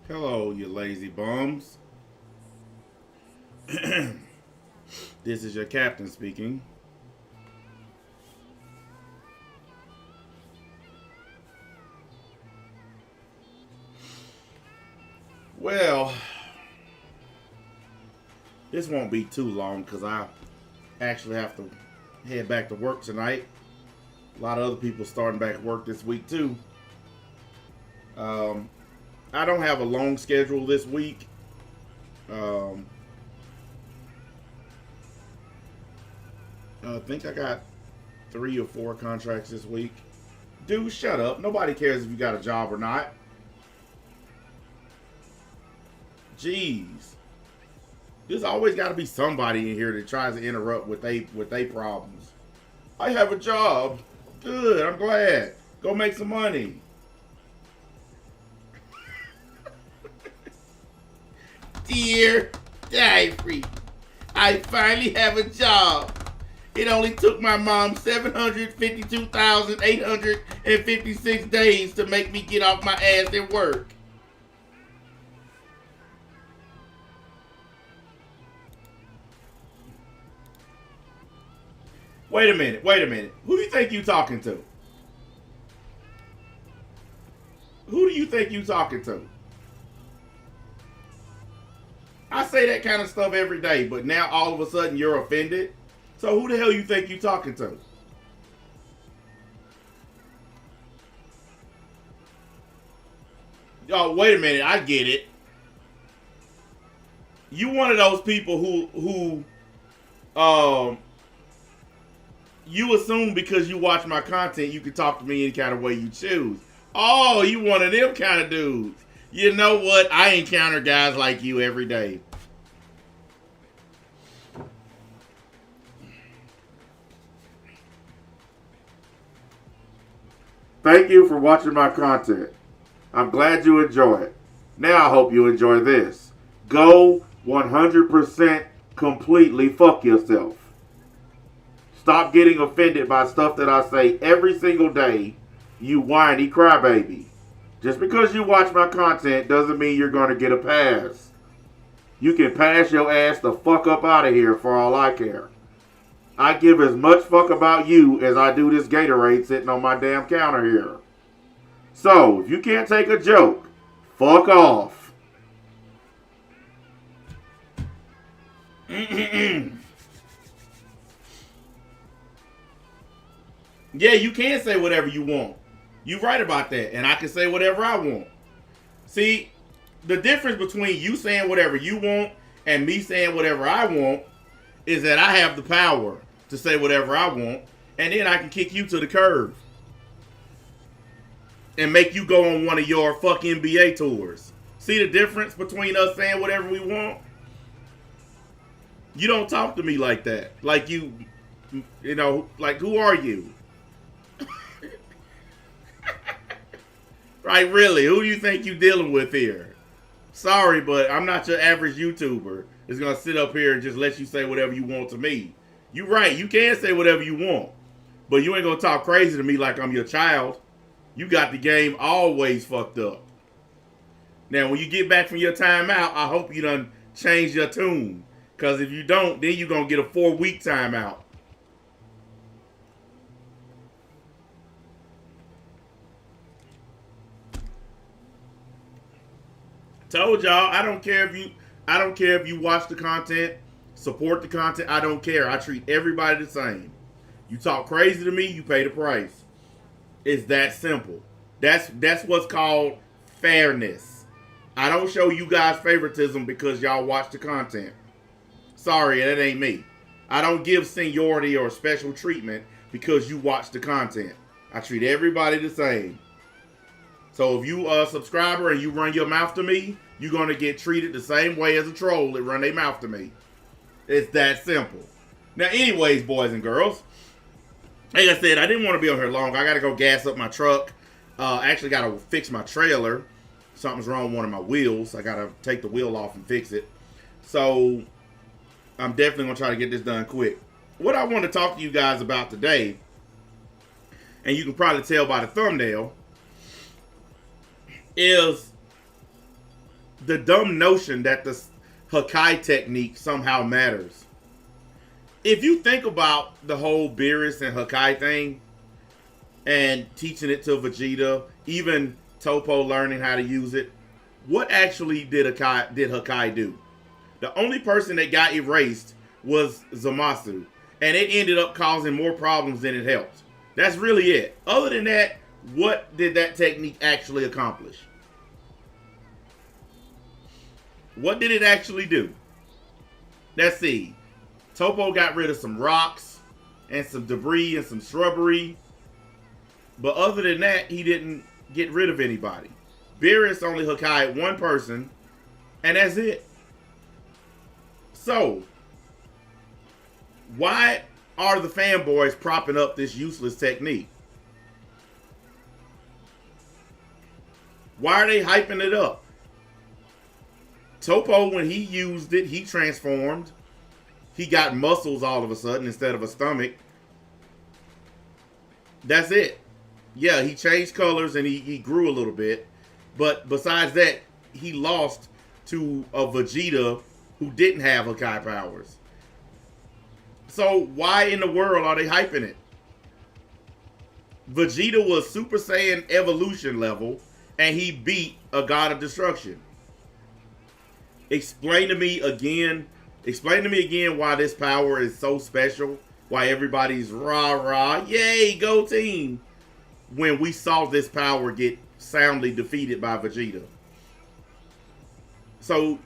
Hello, you lazy bums. This is your captain speaking. Well, this won't be too long because I actually have to head back to work tonight. A lot of other people starting back at work this week too. Um, I don't have a long schedule this week. Um, I think I got 3 or 4 contracts this week. Dude, shut up. Nobody cares if you got a job or not. Jeez. There's always got to be somebody in here that tries to interrupt with they problems. I have a job. Good, I'm glad. Go make some money. Dear diary, I finally have a job. It only took my mom 752,856 days to make me get off my ass at work. Wait a minute. Who do you think you talking to? Who do you think you talking to? I say that kind of stuff every day, but now all of a sudden you're offended. So who the hell you think you talking to? Oh, wait a minute. I get it. You one of those people who you assume because you watch my content you can talk to me any kind of way you choose. Oh, you one of them kind of dudes. You know what? I encounter guys like you every day. Thank you for watching my content. I'm glad you enjoy it. Now I hope you enjoy this. Go 100% completely fuck yourself. Stop getting offended by stuff that I say every single day, you whiny crybaby. Just because you watch my content doesn't mean you're going to get a pass. You can pass your ass the fuck up out of here for all I care. I give as much fuck about you as I do this Gatorade sitting on my damn counter here. So, if you can't take a joke, fuck off. Yeah, you can say whatever you want. You're right about that. And I can say whatever I want. See, the difference between you saying whatever you want and me saying whatever I want is that I have the power to say whatever I want, and then I can kick you to the curb and make you go on one of your fuck NBA tours. See the difference between us saying whatever we want? You don't talk to me like that. Like you know, like who are you? Right, really? Who do you think you dealing with here? Sorry, but I'm not your average YouTuber that's gonna sit up here and just let you say whatever you want to me. You right, you can say whatever you want, but you ain't gonna talk crazy to me like I'm your child. You got the game always fucked up. Now, when you get back from your timeout, I hope you done change your tune. Because if you don't, then you're gonna get a 4-week timeout. Told y'all, I don't care if you watch the content, support the content, I don't care. I treat everybody the same. You talk crazy to me, you pay the price. It's that simple. That's what's called fairness. I don't show you guys favoritism because y'all watch the content. Sorry, that ain't me. I don't give seniority or special treatment because you watch the content. I treat everybody the same. So if you a subscriber and you run your mouth to me, you're going to get treated the same way as a troll that run their mouth to me. It's that simple. Now, anyways, boys and girls, like I said, I didn't want to be on here long. I got to go gas up my truck. I actually got to fix my trailer. Something's wrong with one of my wheels. I got to take the wheel off and fix it. So I'm definitely going to try to get this done quick. What I want to talk to you guys about today, and you can probably tell by the thumbnail, is the dumb notion that the Hakai technique somehow matters. If you think about the whole Beerus and Hakai thing and teaching it to Vegeta, even Topo learning how to use it, what actually did Hakai do? The only person that got erased was Zamasu, and it ended up causing more problems than it helped. That's really it. Other than that, what did that technique actually accomplish? What did it actually do? Let's see. Topo got rid of some rocks and some debris and some shrubbery. But other than that, he didn't get rid of anybody. Beerus only Hakai one person, and that's it. So, why are the fanboys propping up this useless technique? Why are they hyping it up? Topo, when he used it, he transformed. He got muscles all of a sudden instead of a stomach. That's it. Yeah, he changed colors and he grew a little bit. But besides that, he lost to a Vegeta who didn't have Hakai powers. So why in the world are they hyping it? Vegeta was Super Saiyan evolution level and he beat a God of Destruction. Explain to me again why this power is so special. Why everybody's rah rah, yay, go team. When we saw this power get soundly defeated by Vegeta. So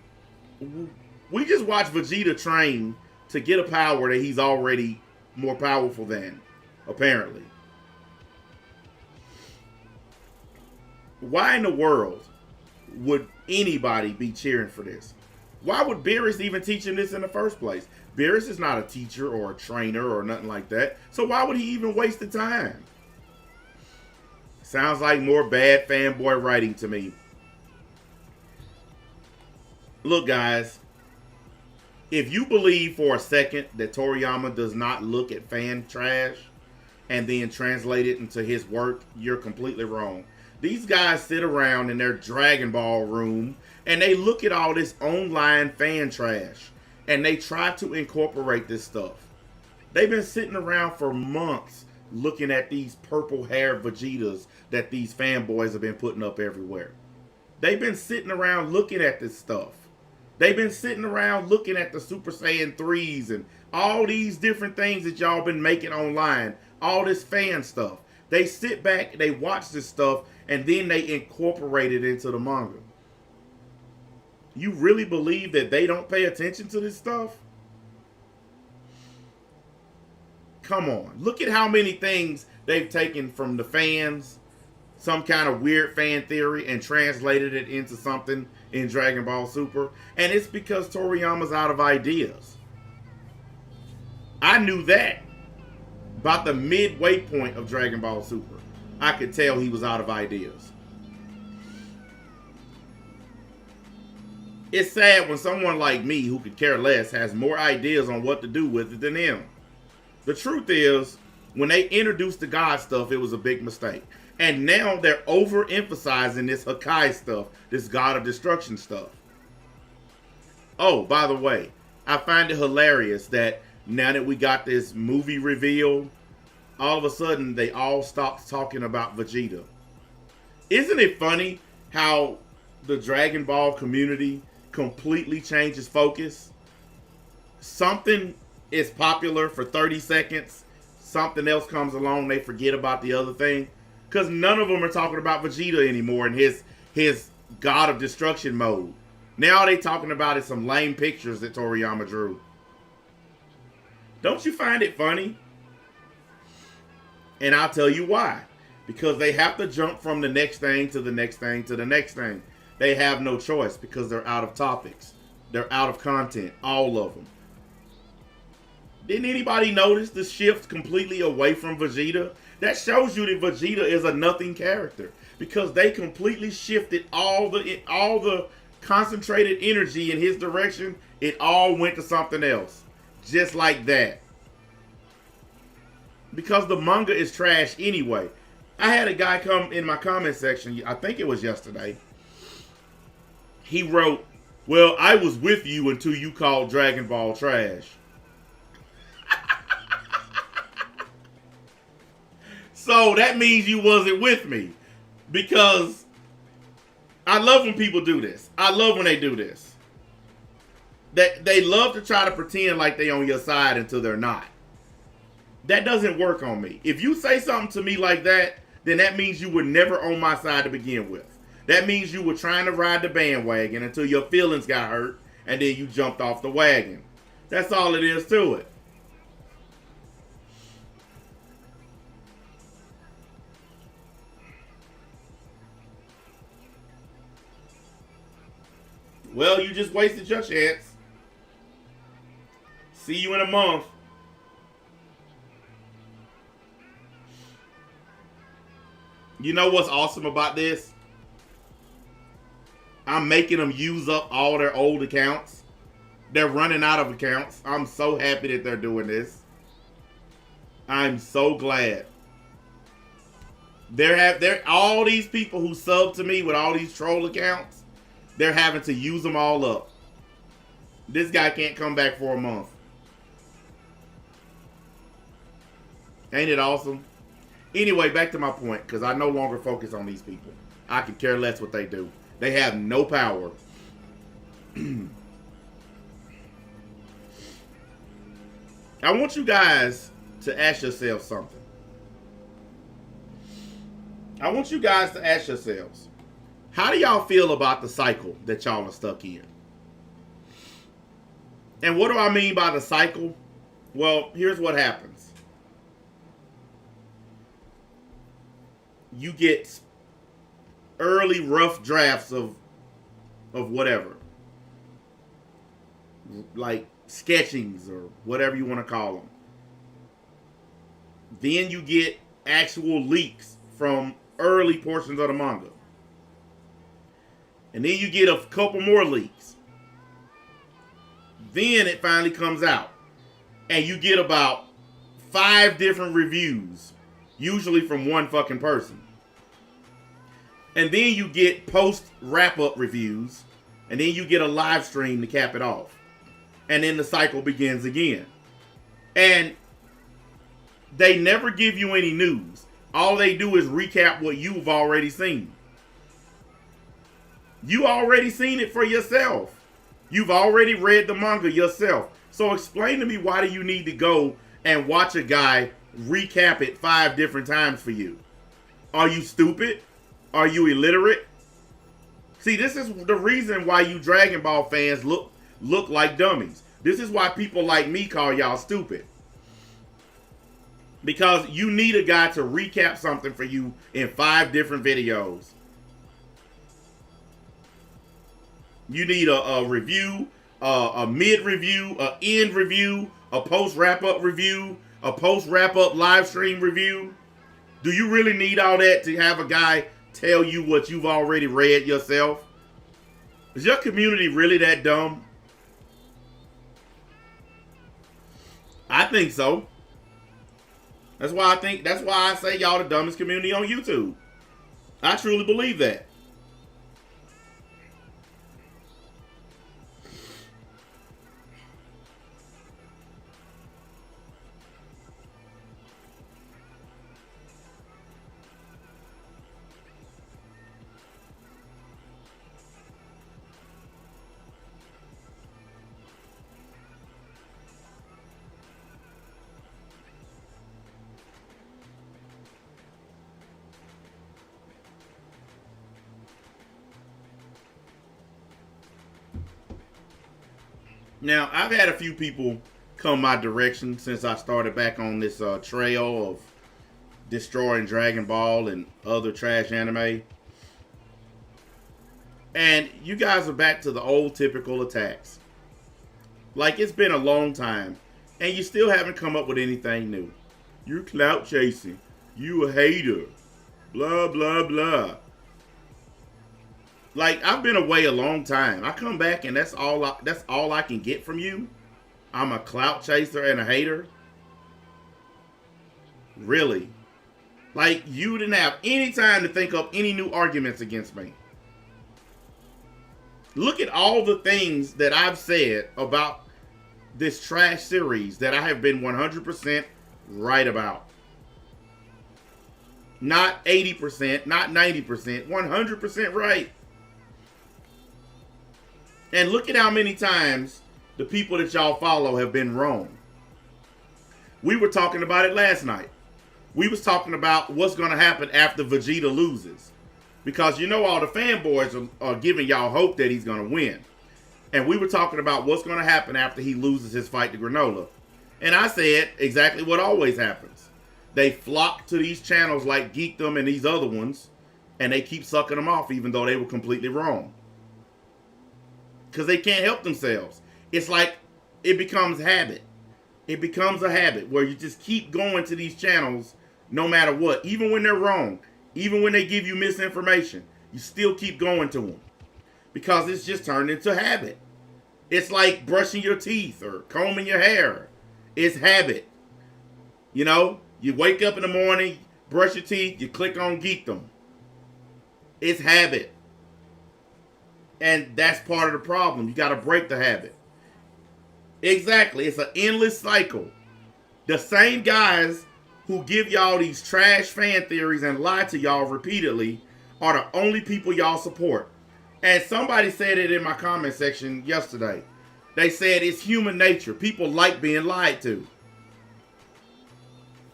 we just watched Vegeta train to get a power that he's already more powerful than, apparently. Why in the world would anybody be cheering for this? Why would Beerus even teach him this in the first place? Beerus is not a teacher or a trainer or nothing like that. So why would he even waste the time? Sounds like more bad fanboy writing to me. Look, guys. If you believe for a second that Toriyama does not look at fan trash and then translate it into his work, you're completely wrong. These guys sit around in their Dragon Ball room and they look at all this online fan trash and they try to incorporate this stuff. They've been sitting around for months looking at these purple-haired Vegetas that these fanboys have been putting up everywhere. They've been sitting around looking at this stuff. They've been sitting around looking at the Super Saiyan 3s and all these different things that y'all been making online. All this fan stuff. They sit back, they watch this stuff, and then they incorporate it into the manga. You really believe that they don't pay attention to this stuff? Come on. Look at how many things they've taken from the fans, some kind of weird fan theory, and translated it into something in Dragon Ball Super. And it's because Toriyama's out of ideas. I knew that. About the midway point of Dragon Ball Super, I could tell he was out of ideas. It's sad when someone like me, who could care less, has more ideas on what to do with it than him. The truth is, when they introduced the God stuff, it was a big mistake. And now they're overemphasizing this Hakai stuff, this God of Destruction stuff. Oh, by the way, I find it hilarious that now that we got this movie reveal, all of a sudden they all stopped talking about Vegeta. Isn't it funny how the Dragon Ball community completely changes focus? Something is popular for 30 seconds, something else comes along, they forget about the other thing. Because none of them are talking about Vegeta anymore in his God of Destruction mode. Now all they talking about is some lame pictures that Toriyama drew. Don't you find it funny? And I'll tell you why. Because they have to jump from the next thing to the next thing to the next thing. They have no choice because they're out of topics. They're out of content. All of them. Didn't anybody notice the shift completely away from Vegeta? That shows you that Vegeta is a nothing character. Because they completely shifted all the concentrated energy in his direction. It all went to something else. Just like that. Because the manga is trash anyway. I had a guy come in my comment section, I think it was yesterday. He wrote, "Well, I was with you until you called Dragon Ball trash." So that means you wasn't with me. Because I love when people do this. I love when they do this. They love to try to pretend like they on your side until they're not. That doesn't work on me. If you say something to me like that, then that means you were never on my side to begin with. That means you were trying to ride the bandwagon until your feelings got hurt and then you jumped off the wagon. That's all it is to it. Well, you just wasted your chance. See you in a month. You know what's awesome about this? I'm making them use up all their old accounts. They're running out of accounts. I'm so happy that they're doing this. I'm so glad. They're all these people who sub to me with all these troll accounts. They're having to use them all up. This guy can't come back for a month. Ain't it awesome? Anyway, back to my point, because I no longer focus on these people. I could care less what they do. They have no power. I want you guys to ask yourselves something. I want you guys to ask yourselves, how do y'all feel about the cycle that y'all are stuck in? And what do I mean by the cycle? Well, here's what happens. You get early rough drafts of whatever. Like sketchings or whatever you want to call them. Then you get actual leaks from early portions of the manga. And then you get a couple more leaks. Then it finally comes out. And you get about 5 different reviews. Usually from one fucking person. And then you get post wrap-up reviews. And then you get a live stream to cap it off. And then the cycle begins again. And they never give you any news. All they do is recap what you've already seen. You already seen it for yourself. You've already read the manga yourself. So explain to me, why do you need to go and watch a guy recap it 5 different times for you? Are you stupid? Are you illiterate? See, this is the reason why you Dragon Ball fans look like dummies. This is why people like me call y'all stupid. Because you need a guy to recap something for you in 5 different videos. You need a review, a mid-review, a end review, a post-wrap-up review, a post-wrap-up live stream review. Do you really need all that to have a guy tell you what you've already read yourself? Is your community really that dumb? I think so. That's why I say y'all the dumbest community on YouTube. I truly believe that. Now, I've had a few people come my direction since I started back on this trail of destroying Dragon Ball and other trash anime. And you guys are back to the old typical attacks. Like, it's been a long time, and you still haven't come up with anything new. You're clout chasing. You a hater. Blah, blah, blah. Like, I've been away a long time. I come back and that's all I can get from you. I'm a clout chaser and a hater. Really? Like, you didn't have any time to think up any new arguments against me. Look at all the things that I've said about this trash series that I have been 100% right about. Not 80%, not 90%, 100% right. And look at how many times the people that y'all follow have been wrong. We were talking about it last night. We was talking about what's going to happen after Vegeta loses. Because you know all the fanboys are giving y'all hope that he's going to win. And we were talking about what's going to happen after he loses his fight to Granola. And I said exactly what always happens. They flock to these channels like Geekdom and these other ones, and they keep sucking them off even though they were completely wrong. Because they can't help themselves. It's like it becomes habit. It becomes a habit where you just keep going to these channels no matter what. Even when they're wrong. Even when they give you misinformation. You still keep going to them. Because it's just turned into habit. It's like brushing your teeth or combing your hair. It's habit. You know, you wake up in the morning, brush your teeth, you click on Geekdom. It's habit. And that's part of the problem. You got to break the habit. Exactly. It's an endless cycle. The same guys who give y'all these trash fan theories and lie to y'all repeatedly are the only people y'all support. And somebody said it in my comment section yesterday. They said it's human nature. People like being lied to.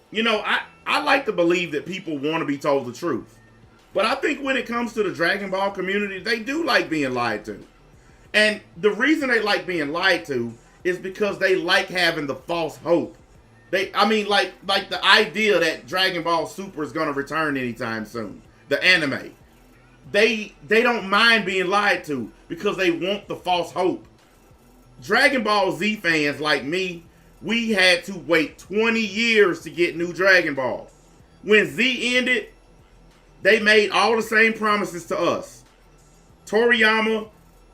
You know, I like to believe that people want to be told the truth. But I think when it comes to the Dragon Ball community, they do like being lied to. And the reason they like being lied to is because they like having the false hope. Like the idea that Dragon Ball Super is going to return anytime soon. The anime. They don't mind being lied to because they want the false hope. Dragon Ball Z fans like me, we had to wait 20 years to get new Dragon Ball. When Z ended, they made all the same promises to us. Toriyama,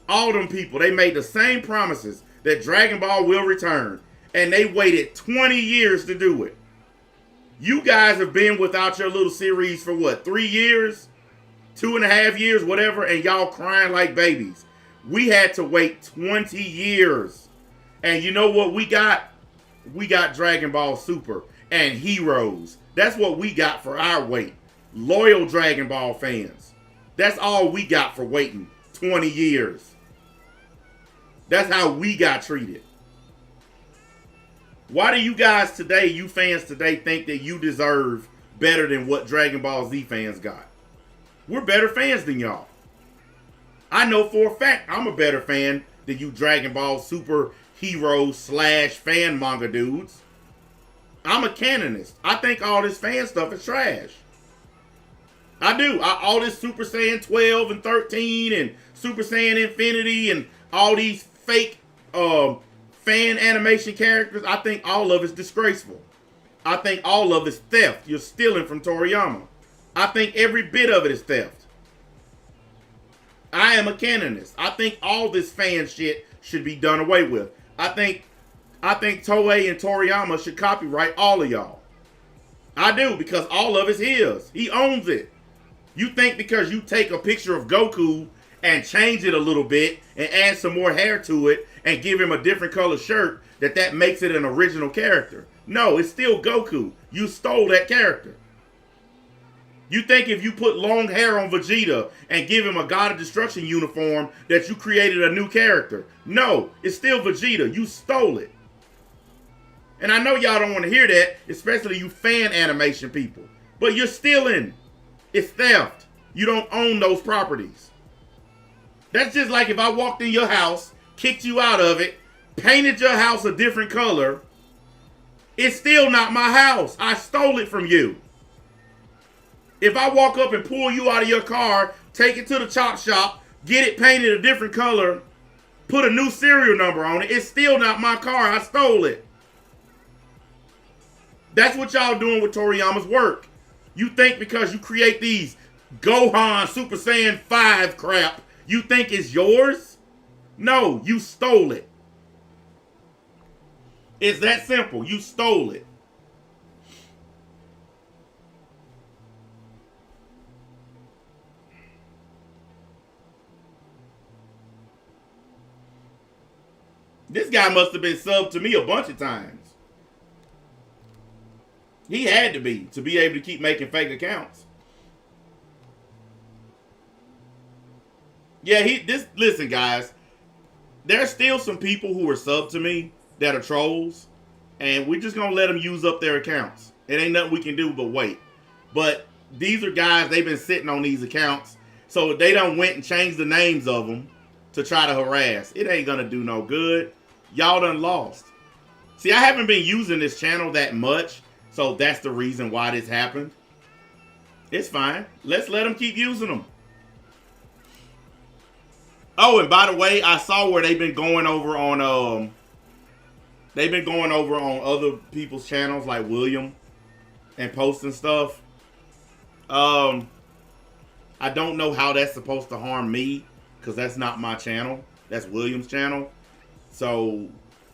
all them people, they made the same promises that Dragon Ball will return. And they waited 20 years to do it. You guys have been without your little series for what, 3 years? 2.5 years, whatever, and y'all crying like babies. We had to wait 20 years. And you know what we got? We got Dragon Ball Super and Heroes. That's what we got for our wait. Loyal Dragon Ball fans. That's all we got for waiting 20 years. That's how we got treated. Why do you guys today, you fans today, think that you deserve better than what Dragon Ball Z fans got? We're better fans than y'all. I know for a fact I'm a better fan than you Dragon Ball Super Heroes / fan manga dudes. I'm a canonist. I think all this fan stuff is trash. I do. All this Super Saiyan 12 and 13 and Super Saiyan Infinity and all these fake fan animation characters, I think all of it's disgraceful. I think all of it's theft. You're stealing from Toriyama. I think every bit of it is theft. I am a canonist. I think all this fan shit should be done away with. I think Toei and Toriyama should copyright all of y'all. I do, because all of it's his. He owns it. You think because you take a picture of Goku and change it a little bit and add some more hair to it and give him a different color shirt, that makes it an original character. No, it's still Goku. You stole that character. You think if you put long hair on Vegeta and give him a God of Destruction uniform that you created a new character. No, it's still Vegeta. You stole it. And I know y'all don't want to hear that, especially you fan animation people. But you're stealing. It's theft. You don't own those properties. That's just like if I walked in your house, kicked you out of it, painted your house a different color. It's still not my house. I stole it from you. If I walk up and pull you out of your car, take it to the chop shop, get it painted a different color, put a new serial number on it, it's still not my car. I stole it. That's what y'all doing with Toriyama's work. You think because you create these Gohan Super Saiyan 5 crap, you think it's yours? No, you stole it. It's that simple. You stole it. This guy must have been subbed to me a bunch of times. He had to be able to keep making fake accounts. Yeah, listen, guys. There's still some people who are subbed to me that are trolls, and we're just gonna let them use up their accounts. It ain't nothing we can do but wait. But these are guys, they've been sitting on these accounts, so they done went and changed the names of them to try to harass. It ain't gonna do no good. Y'all done lost. See, I haven't been using this channel that much, so that's the reason why this happened. It's fine. Let's let them keep using them. Oh, and by the way, I saw where they've been going over on other people's channels like William and posting stuff. I don't know how that's supposed to harm me because that's not my channel. That's William's channel. So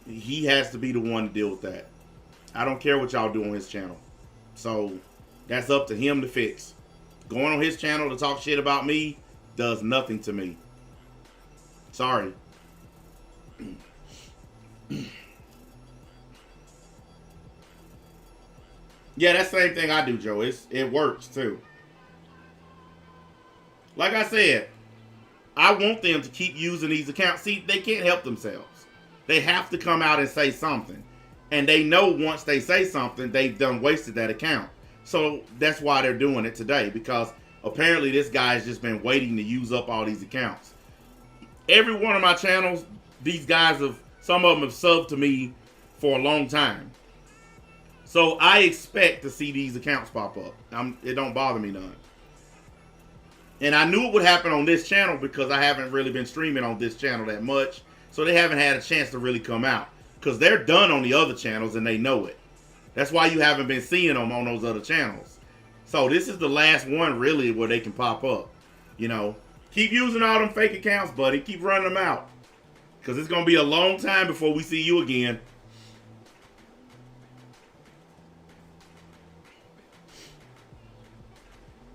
he has to be the one to deal with that. I don't care what y'all do on his channel. So that's up to him to fix. Going on his channel to talk shit about me does nothing to me. Sorry. Yeah, that same thing I do, Joe. It works too. Like I said, I want them to keep using these accounts. See, they can't help themselves. They have to come out and say something. And they know once they say something, they've done wasted that account. So that's why they're doing it today, because apparently this guy's just been waiting to use up all these accounts. Every one of my channels, these guys some of them have subbed to me for a long time. So I expect to see these accounts pop up. It don't bother me none. And I knew it would happen on this channel because I haven't really been streaming on this channel that much. So they haven't had a chance to really come out. Because they're done on the other channels and they know it. That's why you haven't been seeing them on those other channels. So this is the last one really where they can pop up. You know, keep using all them fake accounts, buddy. Keep running them out. Because it's going to be a long time before we see you again.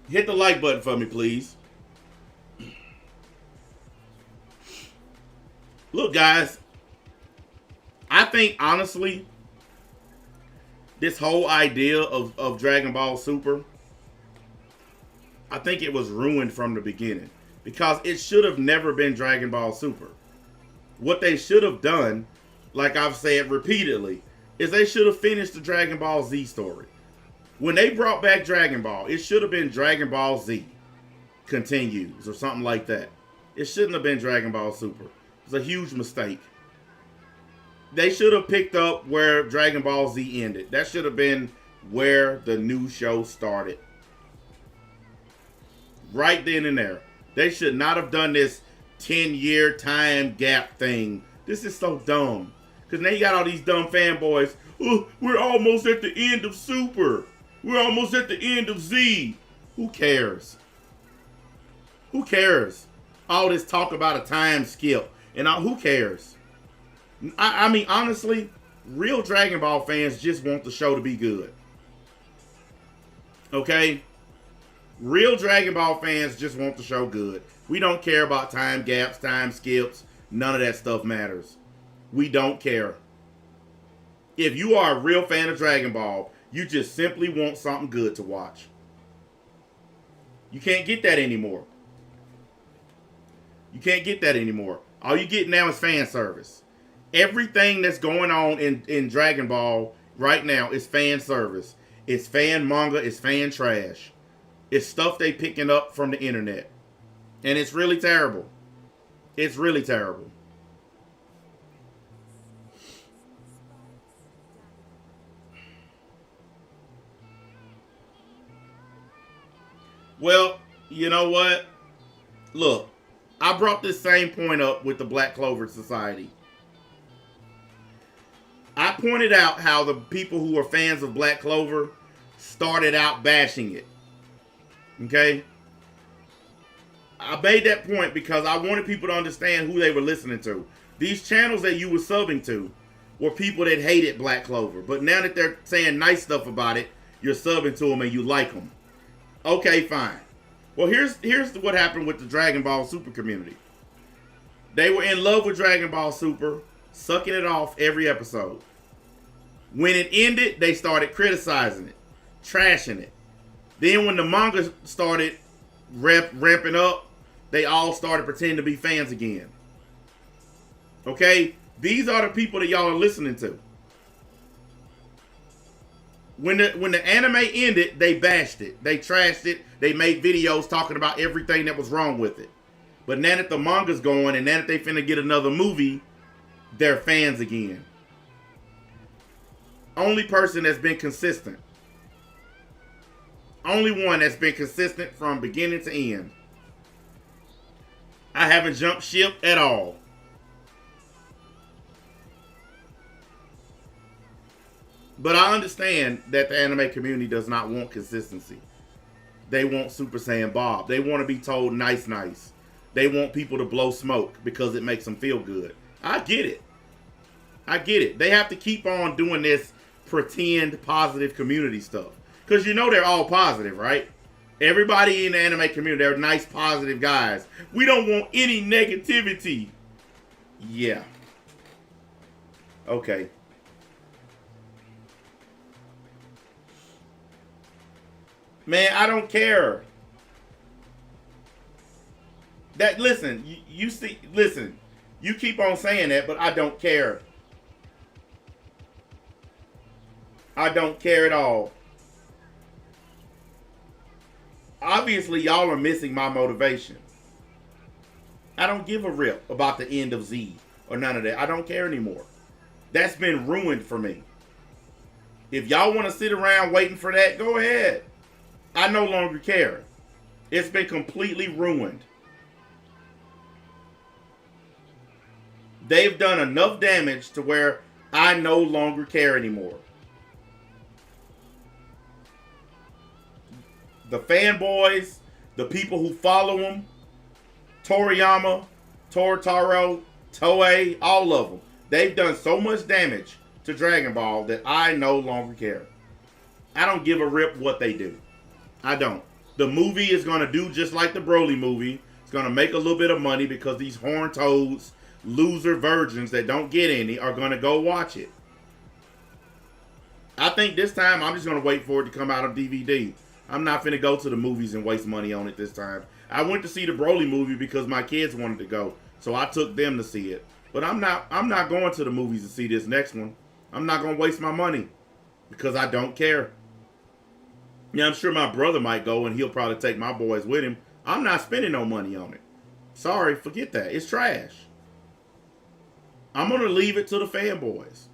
Hit the like button for me, please. Look, guys. I think, honestly, this whole idea of Dragon Ball Super, I think it was ruined from the beginning. Because it should have never been Dragon Ball Super. What they should have done, like I've said repeatedly, is they should have finished the Dragon Ball Z story. When they brought back Dragon Ball, it should have been Dragon Ball Z Continues or something like that. It shouldn't have been Dragon Ball Super. It was a huge mistake. They should have picked up where Dragon Ball Z ended. That should have been where the new show started. Right then and there. They should not have done this 10-year time gap thing. This is so dumb. Because now you got all these dumb fanboys. Oh, we're almost at the end of Super. We're almost at the end of Z. Who cares? Who cares? All this talk about a time skip. And who cares? I mean, honestly, real Dragon Ball fans just want the show to be good. Okay? Real Dragon Ball fans just want the show good. We don't care about time gaps, time skips. None of that stuff matters. We don't care. If you are a real fan of Dragon Ball, you just simply want something good to watch. You can't get that anymore. You can't get that anymore. All you get now is fan service. Everything that's going on in Dragon Ball right now is fan service. It's fan manga. It's fan trash. It's stuff they picking up from the internet. And it's really terrible. It's really terrible. Well, you know what? Look, I brought this same point up with the Black Clover Society. I pointed out how the people who are fans of Black Clover started out bashing it. Okay? I made that point because I wanted people to understand who they were listening to. These channels that you were subbing to were people that hated Black Clover. But now that they're saying nice stuff about it, you're subbing to them and you like them. Okay, fine. Well, here's what happened with the Dragon Ball Super community. They were in love with Dragon Ball Super, sucking it off every episode. When it ended, they started criticizing it, trashing it. Then when the manga started ramping up, they all started pretending to be fans again. Okay? These are the people that y'all are listening to. When the anime ended, they bashed it. They trashed it. They made videos talking about everything that was wrong with it. But now that the manga's going and now that they finna get another movie, they're fans again. Only person that's been consistent. Only one that's been consistent from beginning to end. I haven't jumped ship at all. But I understand that the anime community does not want consistency. They want Super Saiyan Bob. They want to be told nice. They want people to blow smoke because it makes them feel good. I get it. They have to keep on doing this pretend positive community stuff. Because you know they're all positive, right? Everybody in the anime community, they're nice, positive guys. We don't want any negativity. Yeah. Okay. Man, I don't care. Listen, you keep on saying that, but I don't care. I don't care at all. Obviously, y'all are missing my motivation. I don't give a rip about the end of Z or none of that. I don't care anymore. That's been ruined for me. If y'all want to sit around waiting for that, go ahead. I no longer care. It's been completely ruined. They've done enough damage to where I no longer care anymore. The fanboys, the people who follow them, Toriyama, Torotaro, Toei, all of them. They've done so much damage to Dragon Ball that I no longer care. I don't give a rip what they do. I don't. The movie is going to do just like the Broly movie. It's going to make a little bit of money because these horn toads, loser virgins that don't get any are going to go watch it. I think this time I'm just going to wait for it to come out on DVD. I'm not finna go to the movies and waste money on it this time. I went to see the Broly movie because my kids wanted to go, so I took them to see it. But I'm not going to the movies to see this next one. I'm not going to waste my money because I don't care. Yeah, I'm sure my brother might go and he'll probably take my boys with him. I'm not spending no money on it. Sorry, forget that. It's trash. I'm going to leave it to the fanboys.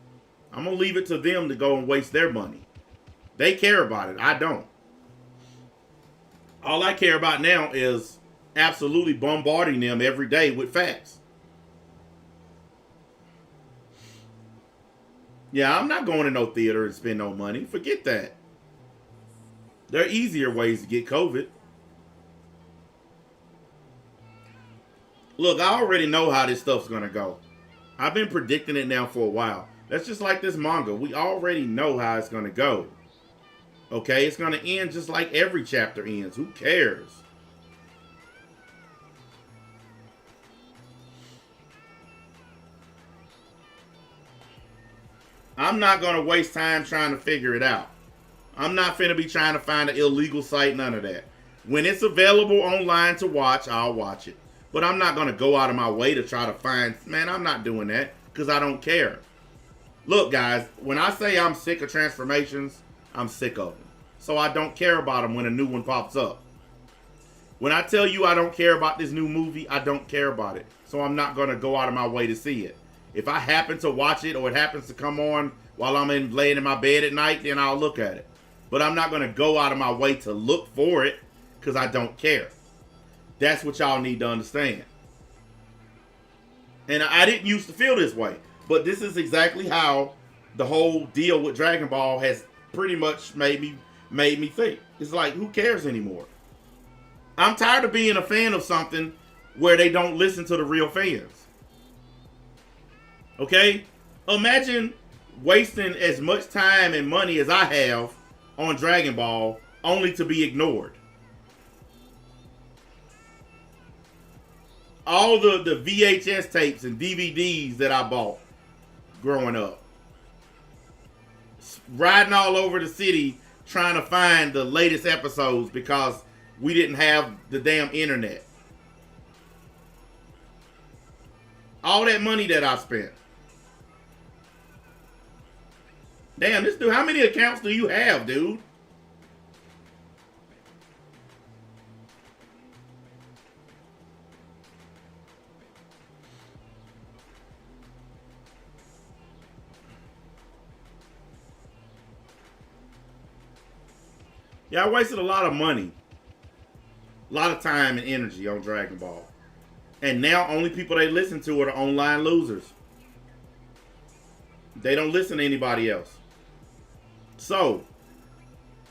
I'm going to leave it to them to go and waste their money. They care about it. I don't. All I care about now is absolutely bombarding them every day with facts. Yeah, I'm not going to no theater and spend no money. Forget that. There are easier ways to get COVID. Look, I already know how this stuff's going to go. I've been predicting it now for a while. That's just like this manga. We already know how it's going to go. Okay, it's going to end just like every chapter ends. Who cares? I'm not going to waste time trying to figure it out. I'm not finna be trying to find an illegal site, none of that. When it's available online to watch, I'll watch it. But I'm not going to go out of my way to try to find... Man, I'm not doing that because I don't care. Look, guys, when I say I'm sick of transformations, I'm sick of them. So I don't care about them when a new one pops up. When I tell you I don't care about this new movie, I don't care about it. So I'm not going to go out of my way to see it. If I happen to watch it or it happens to come on while I'm laying in my bed at night, then I'll look at it. But I'm not going to go out of my way to look for it because I don't care. That's what y'all need to understand. And I didn't used to feel this way. But this is exactly how the whole deal with Dragon Ball has pretty much made me think. It's like, who cares anymore? I'm tired of being a fan of something where they don't listen to the real fans. Okay? Imagine wasting as much time and money as I have on Dragon Ball only to be ignored. All the VHS tapes and DVDs that I bought growing up. Riding all over the city trying to find the latest episodes because we didn't have the damn internet. All that money that I spent. Damn, this dude, how many accounts do you have, dude? Yeah, I wasted a lot of money, a lot of time and energy on Dragon Ball. And now only people they listen to are the online losers. They don't listen to anybody else. So,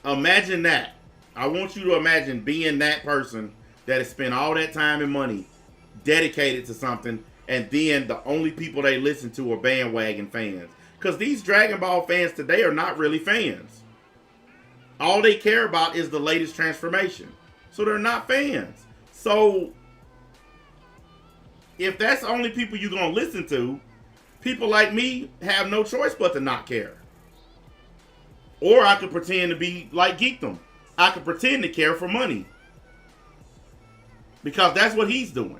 imagine that. I want you to imagine being that person that has spent all that time and money dedicated to something, and then the only people they listen to are bandwagon fans. Because these Dragon Ball fans today are not really fans. All they care about is the latest transformation. So they're not fans. So if that's the only people you're going to listen to, people like me have no choice but to not care. Or I could pretend to be like Geekdom. I could pretend to care for money. Because that's what he's doing.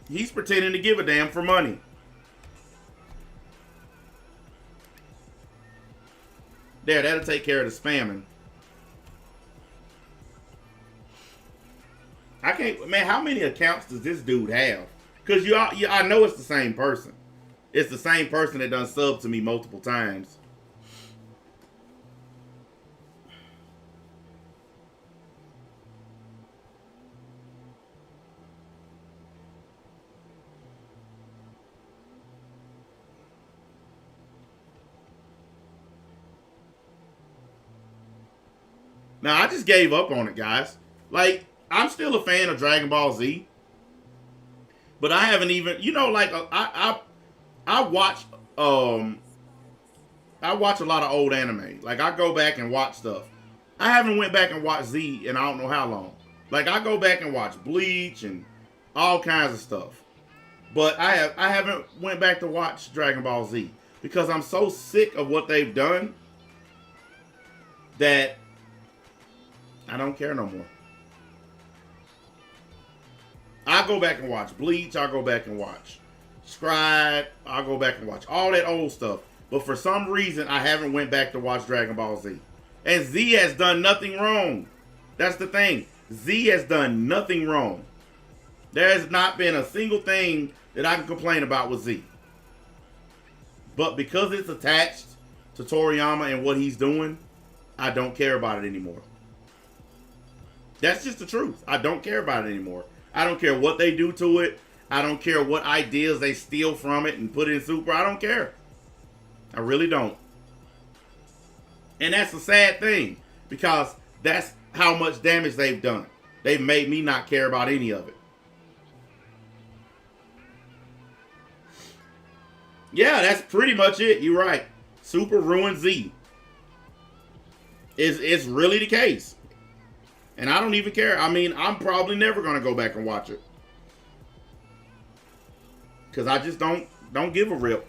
He's pretending to give a damn for money. There, that'll take care of the spamming. I can't, man, how many accounts does this dude have? Because I know it's the same person. It's the same person that done subbed to me multiple times. Now, I just gave up on it, guys. Like, I'm still a fan of Dragon Ball Z. But I haven't even, like, I watch I watch a lot of old anime. Like, I go back and watch stuff. I haven't went back and watched Z in I don't know how long. Like, I go back and watch Bleach and all kinds of stuff. But I haven't went back to watch Dragon Ball Z. Because I'm so sick of what they've done that I don't care no more. I go back and watch Bleach. I go back and watch Scribe. I go back and watch all that old stuff. But for some reason, I haven't went back to watch Dragon Ball Z. And Z has done nothing wrong. That's the thing. Z has done nothing wrong. There has not been a single thing that I can complain about with Z. But because it's attached to Toriyama and what he's doing, I don't care about it anymore. That's just the truth. I don't care about it anymore. I don't care what they do to it. I don't care what ideas they steal from it and put in Super. I don't care. I really don't. And that's a sad thing because that's how much damage they've done. They've made me not care about any of it. Yeah, that's pretty much it. You're right. Super ruined Z. It's really the case. And I don't even care. I mean, I'm probably never going to go back and watch it. Because I just don't give a rip.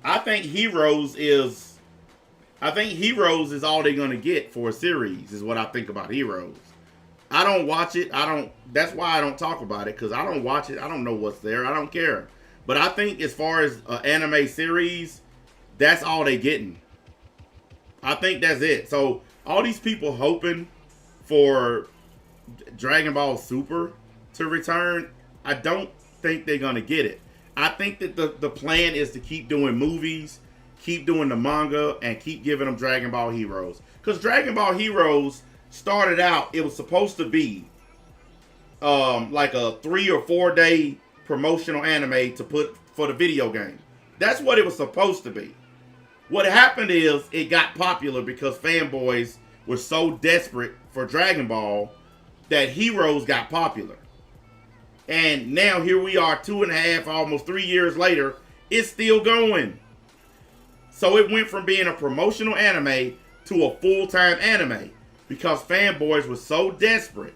I think Heroes is all they're gonna get for a series, is what I think about Heroes. I don't watch it. That's why I don't talk about it, because I don't watch it. I don't know what's there. I don't care. But I think as far as an anime series, that's all they getting. I think that's it. So all these people hoping for Dragon Ball Super to return, I don't think they're gonna get it. I think that the plan is to keep doing movies, keep doing the manga, and keep giving them Dragon Ball Heroes. Because Dragon Ball Heroes started out, it was supposed to be like a 3 or 4 day promotional anime to put for the video game. That's what it was supposed to be. What happened is it got popular because fanboys were so desperate for Dragon Ball that Heroes got popular. And now here we are 2.5, almost 3 years later, it's still going. So it went from being a promotional anime to a full-time anime because fanboys were so desperate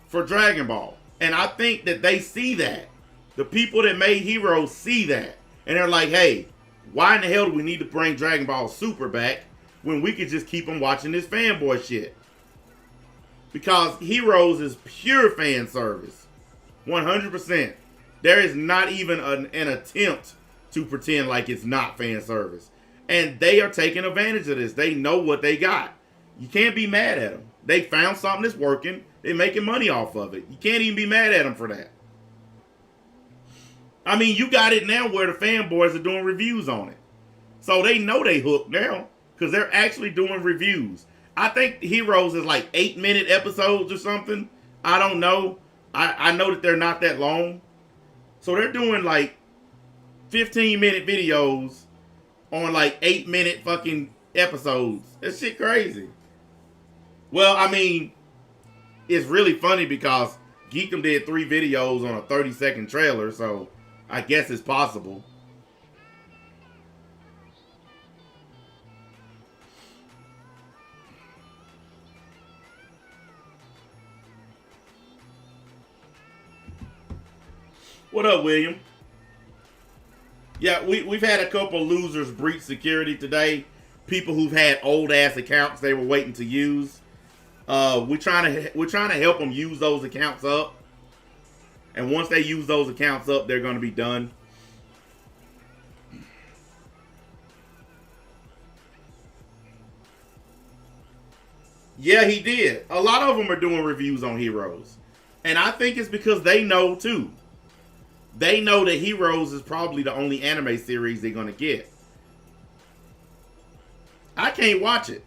for Dragon Ball. And I think that they see that. The people that made Heroes see that. And they're like, hey, why in the hell do we need to bring Dragon Ball Super back when we could just keep them watching this fanboy shit? Because Heroes is pure fan service. 100%. There is not even an attempt to pretend like it's not fan service. And they are taking advantage of this. They know what they got. You can't be mad at them. They found something that's working. They're making money off of it. You can't even be mad at them for that. I mean, you got it now where the fanboys are doing reviews on it. So they know they hooked now because they're actually doing reviews. I think Heroes is like 8-minute episodes or something. I don't know. I know that they're not that long. So they're doing like 15-minute videos on like 8-minute fucking episodes. That shit crazy. Well, I mean, it's really funny because Geekdom did 3 videos on a 30-second trailer, so I guess it's possible. What up, William? Yeah, we've had a couple losers breach security today. People who've had old ass accounts they were waiting to use. We're trying to help them use those accounts up. And once they use those accounts up, they're going to be done. Yeah, he did. A lot of them are doing reviews on Heroes. And I think it's because they know too. They know that Heroes is probably the only anime series they're going to get. I can't watch it.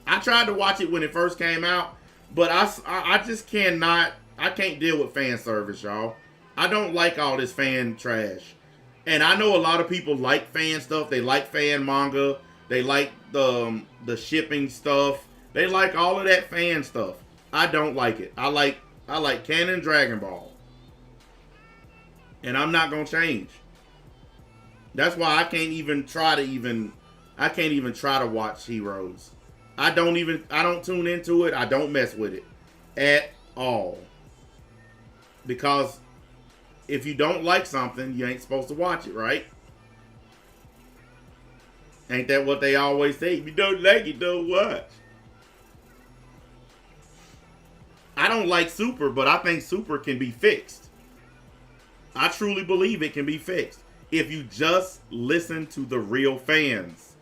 I tried to watch it when it first came out, but I just cannot. I can't deal with fan service, y'all. I don't like all this fan trash. And I know a lot of people like fan stuff. They like fan manga. They like the shipping stuff. They like all of that fan stuff. I don't like it. I like canon Dragon Ball. And I'm not gonna change. That's why I can't even try to watch Heroes. I don't tune into it. I don't mess with it at all. Because if you don't like something, you ain't supposed to watch it, right? Ain't that what they always say? If you don't like it, don't watch. I don't like Super, but I think Super can be fixed. I truly believe it can be fixed if you just listen to the real fans.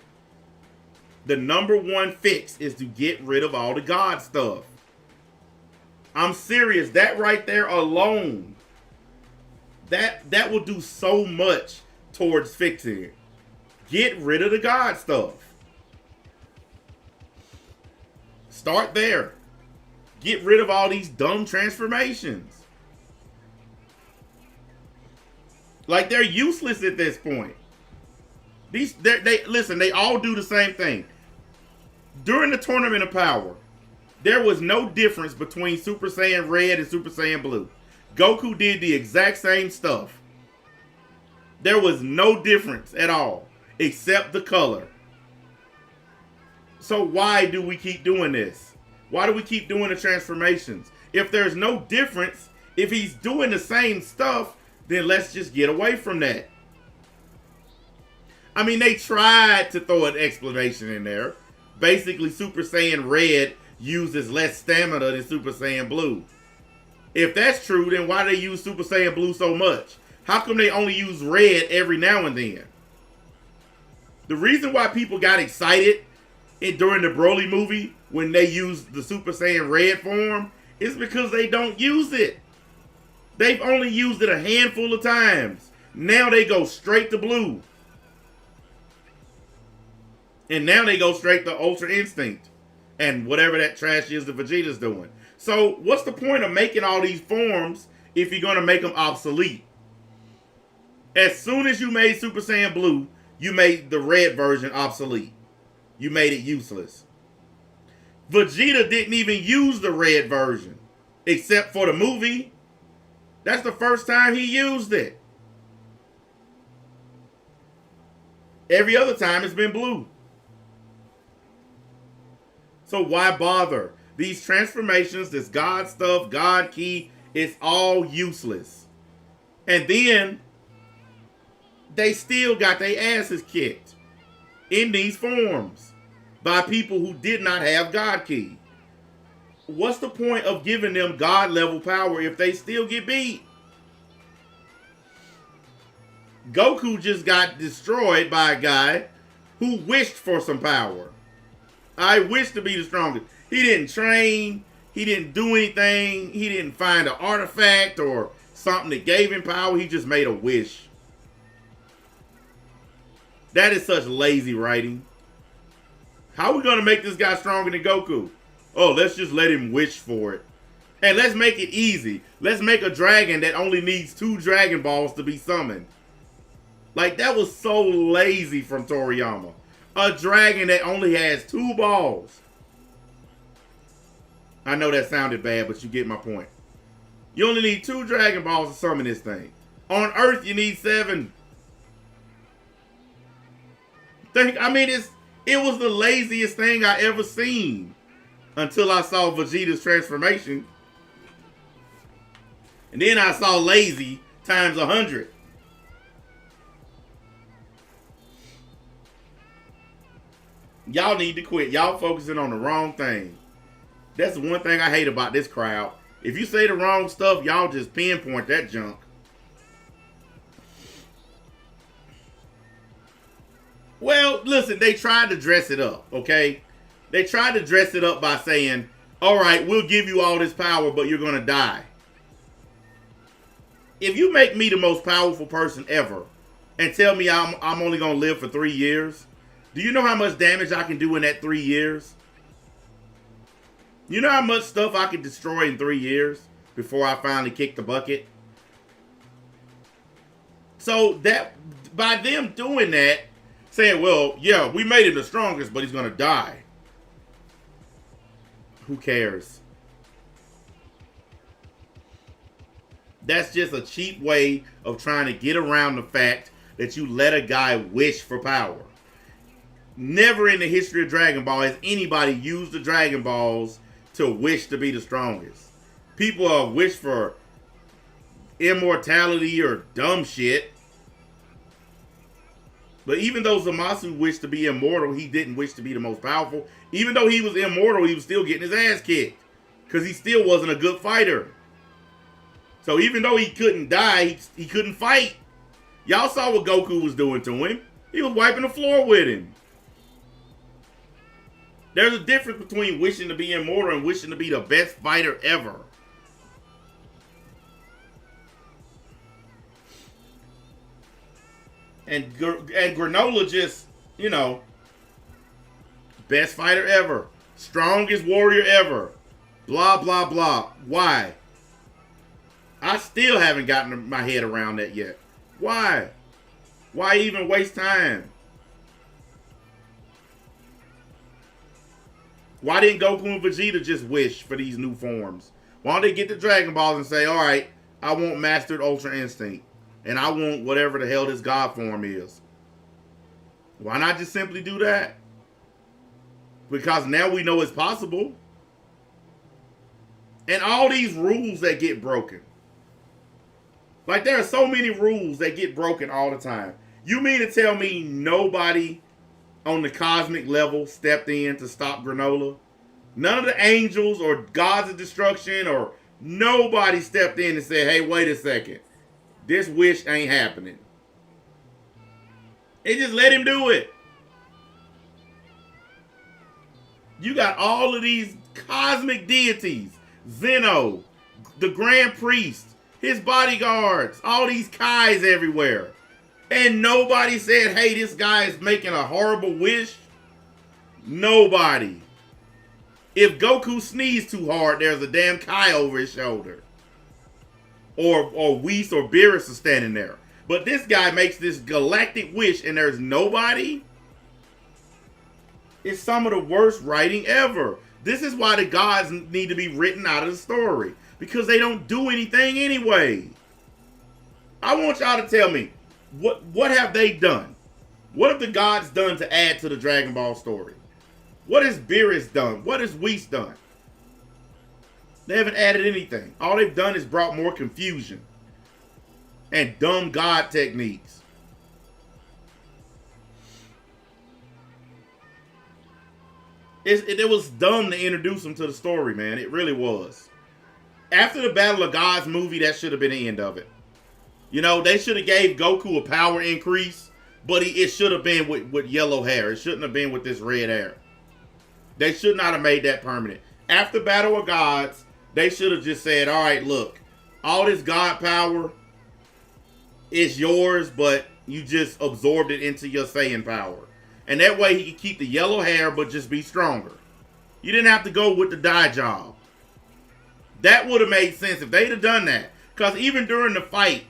The number one fix is to get rid of all the God stuff. I'm serious. That right there alone, that will do so much towards fixing it. Get rid of the God stuff. Start there. Get rid of all these dumb transformations. Like, they're useless at this point. They all do the same thing. During the Tournament of Power, there was no difference between Super Saiyan Red and Super Saiyan Blue. Goku did the exact same stuff. There was no difference at all, except the color. So why do we keep doing this? Why do we keep doing the transformations? If there's no difference, if he's doing the same stuff, then let's just get away from that. I mean, they tried to throw an explanation in there. Basically, Super Saiyan Red uses less stamina than Super Saiyan Blue. If that's true, then why do they use Super Saiyan Blue so much? How come they only use Red every now and then? The reason why people got excited during the Broly movie when they used the Super Saiyan Red form is because they don't use it. They've only used it a handful of times. Now they go straight to Blue. And now they go straight to Ultra Instinct. And whatever that trash is that Vegeta's doing. So what's the point of making all these forms if you're going to make them obsolete? As soon as you made Super Saiyan Blue, you made the red version obsolete. You made it useless. Vegeta didn't even use the red version, except for the movie. That's the first time he used it. Every other time it's been blue. So why bother? These transformations, this God stuff, God Ki, it's all useless. And then they still got their asses kicked in these forms by people who did not have God Ki. What's the point of giving them God level power if they still get beat? Goku just got destroyed by a guy who wished for some power. I wish to be the strongest. He didn't train. He didn't do anything. He didn't find an artifact or something that gave him power. He just made a wish. That is such lazy writing. How are we going to make this guy stronger than Goku? Oh, let's just let him wish for it. And let's make it easy. Let's make a dragon that only needs 2 Dragon Balls to be summoned. Like, that was so lazy from Toriyama. A dragon that only has 2 balls. I know that sounded bad, but you get my point. You only need 2 Dragon Balls to summon this thing. On Earth, you need 7. It was the laziest thing I ever seen. Until I saw Vegeta's transformation. And then I saw lazy times 100. Y'all need to quit. Y'all focusing on the wrong thing. That's the one thing I hate about this crowd. If you say the wrong stuff, y'all just pinpoint that junk. Well, listen, they tried to dress it up, okay? They tried to dress it up by saying, all right, we'll give you all this power, but you're going to die. If you make me the most powerful person ever and tell me I'm only going to live for 3 years, do you know how much damage I can do in that 3 years? You know how much stuff I can destroy in 3 years before I finally kick the bucket? So that by them doing that, saying, well, yeah, we made him the strongest, but he's going to die. Who cares? That's just a cheap way of trying to get around the fact that you let a guy wish for power. Never in the history of Dragon Ball has anybody used the Dragon Balls to wish to be the strongest. People have wished for immortality or dumb shit. But even though Zamasu wished to be immortal, he didn't wish to be the most powerful. Even though he was immortal, he was still getting his ass kicked. Because he still wasn't a good fighter. So even though he couldn't die, he couldn't fight. Y'all saw what Goku was doing to him. He was wiping the floor with him. There's a difference between wishing to be immortal and wishing to be the best fighter ever. And Granola just, you know, best fighter ever. Strongest warrior ever. Blah, blah, blah. Why? I still haven't gotten my head around that yet. Why? Why even waste time? Why didn't Goku and Vegeta just wish for these new forms? Why don't they get the Dragon Balls and say, all right, I want Mastered Ultra Instinct. And I want whatever the hell this God form is. Why not just simply do that? Because now we know it's possible. And all these rules that get broken. Like, there are so many rules that get broken all the time. You mean to tell me nobody on the cosmic level stepped in to stop Granola? None of the angels or gods of destruction or nobody stepped in and said, hey, wait a second. This wish ain't happening. They just let him do it. You got all of these cosmic deities. Zeno, the Grand Priest, his bodyguards, all these Kais everywhere. And nobody said, hey, this guy is making a horrible wish. Nobody. If Goku sneezed too hard, there's a damn Kai over his shoulder. Or Whis or Beerus are standing there. But this guy makes this galactic wish and there's nobody. It's some of the worst writing ever. This is why the gods need to be written out of the story. Because they don't do anything anyway. I want y'all to tell me, what have they done? What have the gods done to add to the Dragon Ball story? What has Beerus done? What has Whis done? They haven't added anything. All they've done is brought more confusion and dumb god techniques. It was dumb to introduce them to the story, man. It really was. After the Battle of Gods movie, that should have been the end of it. You know, they should have gave Goku a power increase, but it should have been with yellow hair. It shouldn't have been with this red hair. They should not have made that permanent. After Battle of Gods, they should have just said, all right, look, all this god power is yours, but you just absorbed it into your Saiyan power. And that way he could keep the yellow hair, but just be stronger. You didn't have to go with the dye job. That would have made sense if they'd have done that. Because even during the fight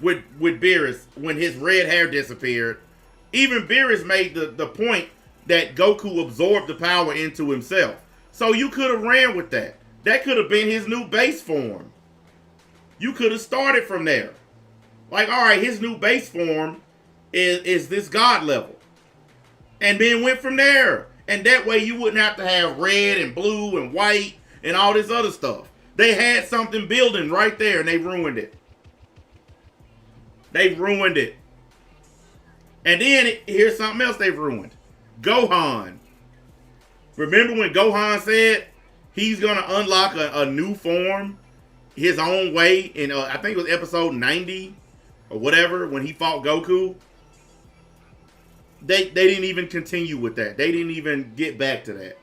with Beerus, when his red hair disappeared, even Beerus made the point that Goku absorbed the power into himself. So you could have ran with that. That could have been his new base form. You could have started from there. Like, all right, his new base form is this god level. And then went from there. And that way you wouldn't have to have red and blue and white and all this other stuff. They had something building right there and they ruined it. They ruined it. And then here's something else they've ruined. Gohan. Remember when Gohan said he's going to unlock a new form his own way in, I think it was episode 90 or whatever, when he fought Goku? They didn't even continue with that. They didn't even get back to that.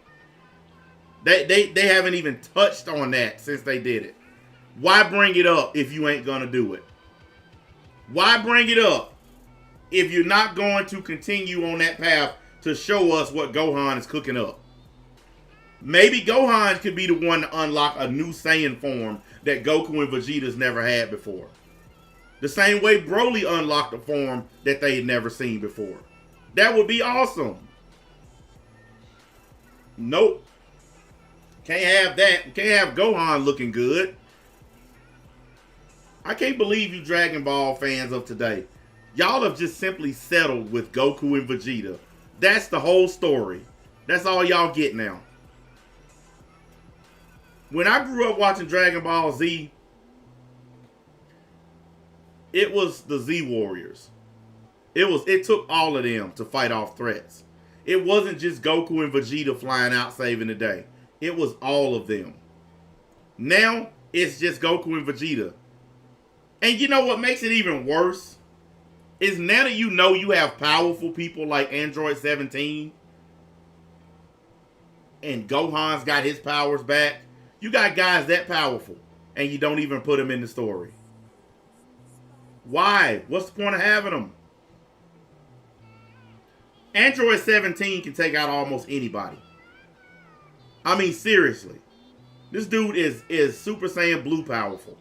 They haven't even touched on that since they did it. Why bring it up if you ain't going to do it? Why bring it up if you're not going to continue on that path to show us what Gohan is cooking up? Maybe Gohan could be the one to unlock a new Saiyan form that Goku and Vegeta's never had before. The same way Broly unlocked a form that they had never seen before. That would be awesome. Nope. Can't have that. Can't have Gohan looking good. I can't believe you Dragon Ball fans of today. Y'all have just simply settled with Goku and Vegeta. That's the whole story. That's all y'all get now. When I grew up watching Dragon Ball Z, it was the Z Warriors. It took all of them to fight off threats. It wasn't just Goku and Vegeta flying out saving the day. It was all of them. Now, it's just Goku and Vegeta. And you know what makes it even worse? Is now that you know you have powerful people like Android 17, and Gohan's got his powers back, you got guys that powerful, and you don't even put them in the story. Why? What's the point of having them? Android 17 can take out almost anybody. I mean, seriously. This dude is Super Saiyan Blue powerful.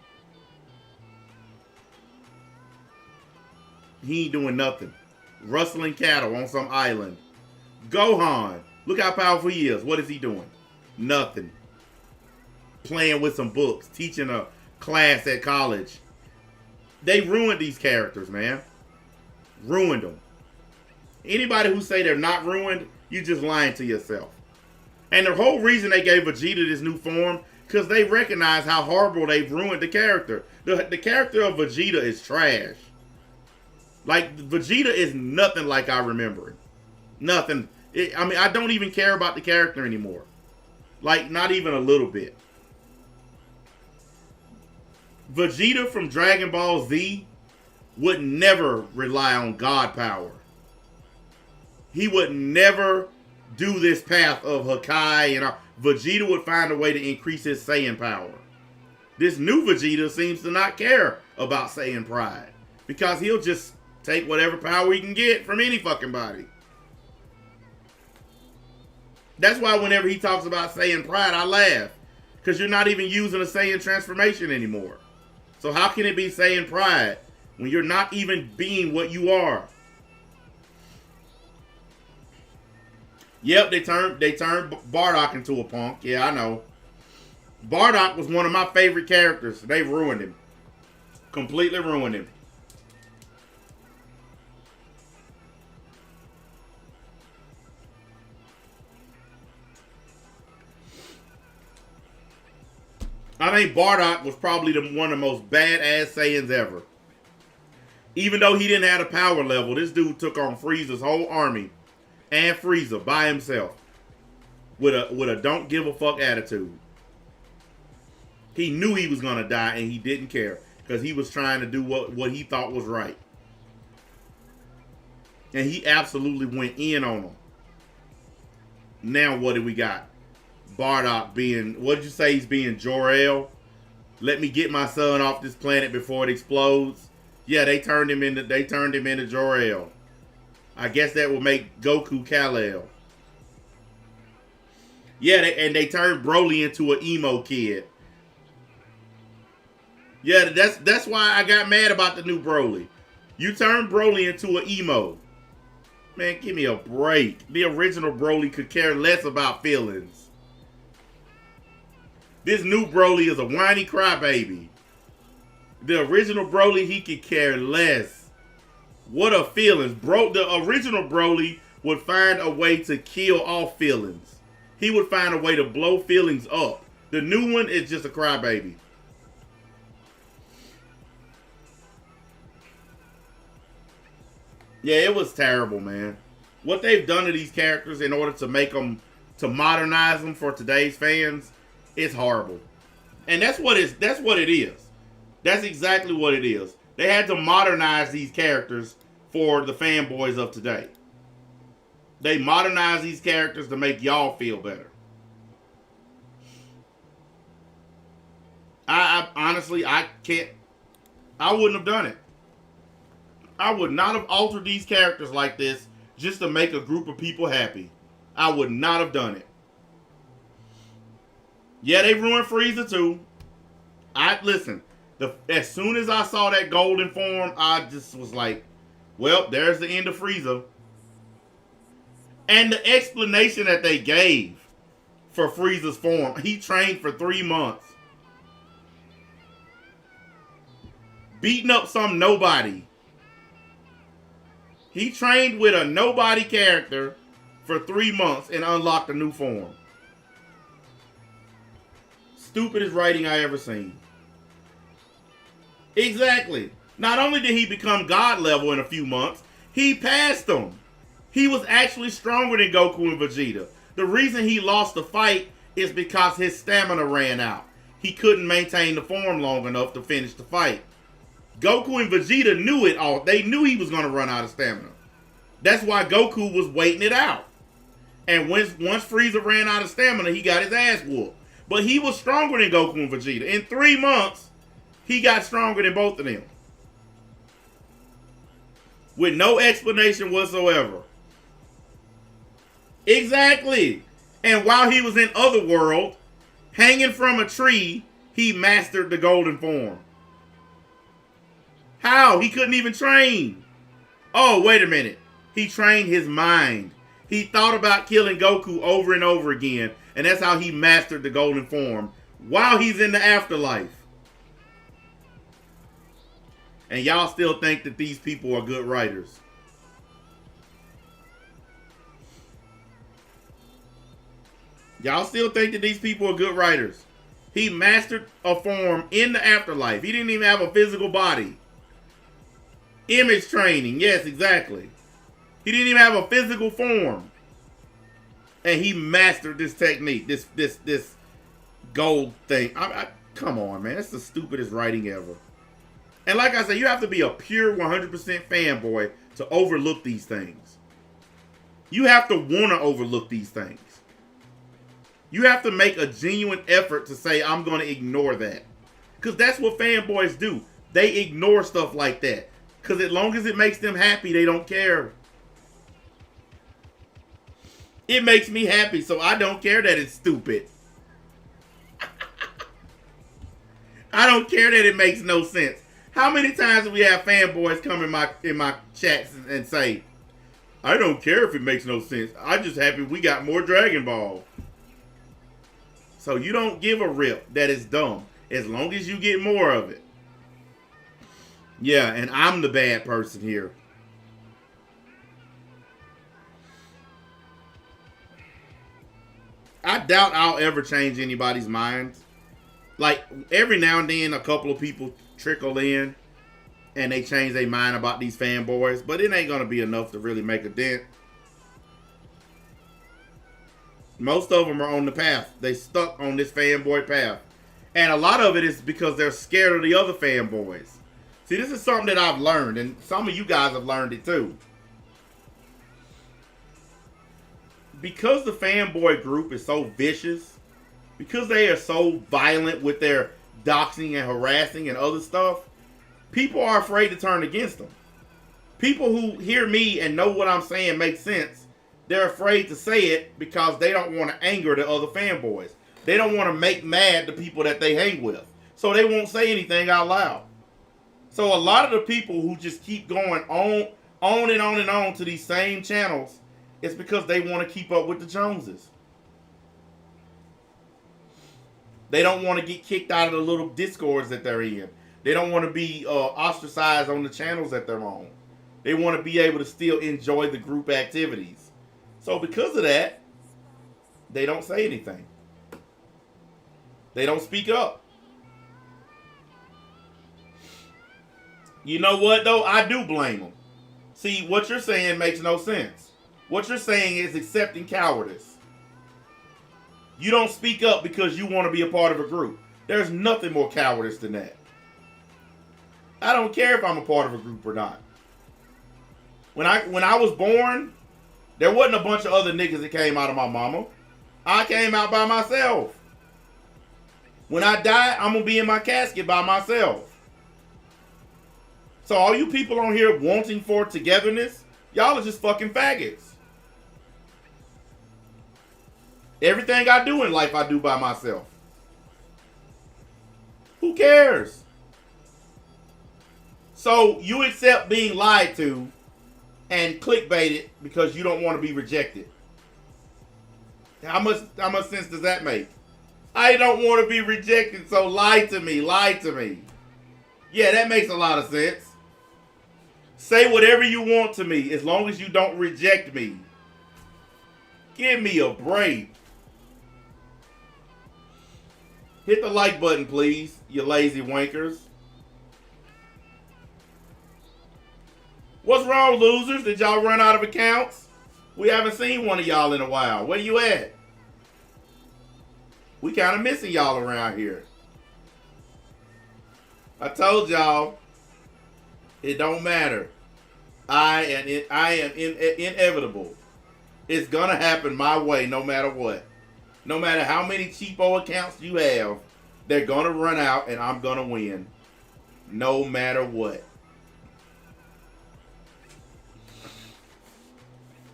He ain't doing nothing. Rustling cattle on some island. Gohan. Look how powerful he is. What is he doing? Nothing. Playing with some books. Teaching a class at college. They ruined these characters, man. Ruined them. Anybody who say they're not ruined, you just lying to yourself. And the whole reason they gave Vegeta this new form, because they recognize how horrible they've ruined the character. The character of Vegeta is trash. Like, Vegeta is nothing like I remember it. Nothing. I don't even care about the character anymore. Like, not even a little bit. Vegeta from Dragon Ball Z would never rely on God power. He would never do this path of Hakai and all. Vegeta would find a way to increase his Saiyan power. This new Vegeta seems to not care about Saiyan pride, because he'll just take whatever power he can get from any fucking body. That's why whenever he talks about Saiyan pride, I laugh. Because you're not even using a Saiyan transformation anymore. So how can it be Saiyan pride when you're not even being what you are? Yep, they turned Bardock into a punk. Yeah, I know. Bardock was one of my favorite characters. They ruined him. Completely ruined him. I think Bardock was probably one of the most badass Saiyans ever. Even though he didn't have a power level, this dude took on Frieza's whole army and Frieza by himself with a don't give a fuck attitude. He knew he was gonna die and he didn't care because he was trying to do what he thought was right. And he absolutely went in on him. Now what do we got? Bardock being, what did you say he's being, Jor-El? Let me get my son off this planet before it explodes. Yeah, they turned him into Jor-El. I guess that will make Goku Kal-El. Yeah, they turned Broly into an emo kid. Yeah, that's why I got mad about the new Broly. You turned Broly into an emo. Man, give me a break. The original Broly could care less about feelings. This new Broly is a whiny crybaby. The original Broly, he could care less. What are feelings? The original Broly would find a way to kill all feelings. He would find a way to blow feelings up. The new one is just a crybaby. Yeah, it was terrible, man. What they've done to these characters in order to make them, to modernize them for today's fans, it's horrible. And that's what it is. That's exactly what it is. They had to modernize these characters for the fanboys of today. They modernize these characters to make y'all feel better. I honestly, I wouldn't have done it. I would not have altered these characters like this just to make a group of people happy. I would not have done it. Yeah, they ruined Frieza too. Listen, as soon as I saw that golden form, I just was like, well, there's the end of Frieza. And the explanation that they gave for Frieza's form, he trained for 3 months. Beating up some nobody. He trained with a nobody character for 3 months and unlocked a new form. Stupidest writing I ever seen. Exactly. Not only did he become God level in a few months, he passed them. He was actually stronger than Goku and Vegeta. The reason he lost the fight is because his stamina ran out. He couldn't maintain the form long enough to finish the fight. Goku and Vegeta knew it all. They knew he was going to run out of stamina. That's why Goku was waiting it out. And once Frieza ran out of stamina, he got his ass whooped. But he was stronger than Goku and Vegeta. In 3 months, he got stronger than both of them. With no explanation whatsoever. Exactly. And while he was in Otherworld, hanging from a tree, he mastered the golden form. How? He couldn't even train. Oh, wait a minute. He trained his mind. He thought about killing Goku over and over again, and that's how he mastered the golden form while he's in the afterlife. And y'all still think that these people are good writers. Y'all still think that these people are good writers. He mastered a form in the afterlife. He didn't even have a physical body. Image training. Yes, exactly. He didn't even have a physical form. And he mastered this technique. This gold thing. Come on, man. That's the stupidest writing ever. And like I said, you have to be a pure 100% fanboy to overlook these things. You have to want to overlook these things. You have to make a genuine effort to say, I'm going to ignore that. Because that's what fanboys do. They ignore stuff like that. Because as long as it makes them happy, they don't care. It makes me happy, so I don't care that it's stupid. I don't care that it makes no sense. How many times do we have fanboys come in my chats and say, I don't care if it makes no sense. I'm just happy we got more Dragon Ball. So you don't give a rip that it's dumb as long as you get more of it. Yeah, and I'm the bad person here. I doubt I'll ever change anybody's mind. Like, every now and then, a couple of people trickle in and they change their mind about these fanboys, but it ain't going to be enough to really make a dent. Most of them are on the path. They stuck on this fanboy path. And a lot of it is because they're scared of the other fanboys. See, this is something that I've learned, and some of you guys have learned it too. Because the fanboy group is so vicious, because they are so violent with their doxing and harassing and other stuff, people are afraid to turn against them. People who hear me and know what I'm saying makes sense, they're afraid to say it because they don't want to anger the other fanboys. They don't want to make mad the people that they hang with. So they won't say anything out loud. So a lot of the people who just keep going on and on and on to these same channels, it's because they want to keep up with the Joneses. They don't want to get kicked out of the little discords that they're in. They don't want to be ostracized on the channels that they're on. They want to be able to still enjoy the group activities. So because of that, they don't say anything. They don't speak up. You know what, though? I do blame them. See, what you're saying makes no sense. What you're saying is accepting cowardice. You don't speak up because you want to be a part of a group. There's nothing more cowardice than that. I don't care if I'm a part of a group or not. When I was born, there wasn't a bunch of other niggas that came out of my mama. I came out by myself. When I die, I'm going to be in my casket by myself. So all you people on here wanting for togetherness, y'all are just fucking faggots. Everything I do in life, I do by myself. Who cares? So you accept being lied to and clickbaited because you don't want to be rejected. How much sense does that make? I don't want to be rejected, so lie to me. Yeah, that makes a lot of sense. Say whatever you want to me as long as you don't reject me. Give me a break. Hit the like button, please, you lazy wankers. What's wrong, losers? Did y'all run out of accounts? We haven't seen one of y'all in a while. Where you at? We kind of missing y'all around here. I told y'all, it don't matter. I am inevitable. It's gonna happen my way no matter what. No matter how many cheapo accounts you have, they're gonna run out and I'm gonna win. No matter what.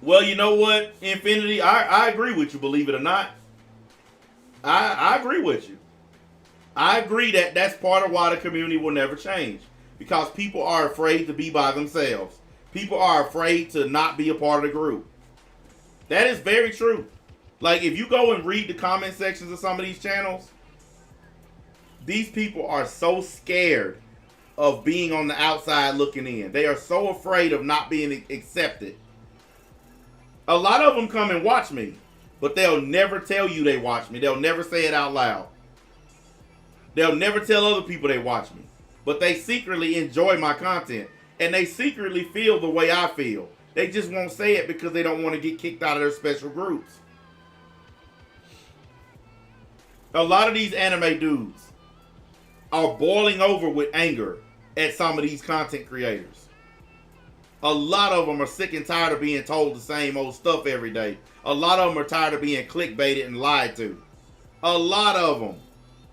Well, you know what, Infinity, I agree with you, believe it or not. I agree with you. I agree that that's part of why the community will never change. Because people are afraid to be by themselves. People are afraid to not be a part of the group. That is very true. Like, if you go and read the comment sections of some of these channels, these people are so scared of being on the outside looking in. They are so afraid of not being accepted. A lot of them come and watch me, but they'll never tell you they watch me. They'll never say it out loud. They'll never tell other people they watch me. But they secretly enjoy my content. And they secretly feel the way I feel. They just won't say it because they don't want to get kicked out of their special groups. A lot of these anime dudes are boiling over with anger at some of these content creators. A lot of them are sick and tired of being told the same old stuff every day. A lot of them are tired of being clickbaited and lied to. A lot of them.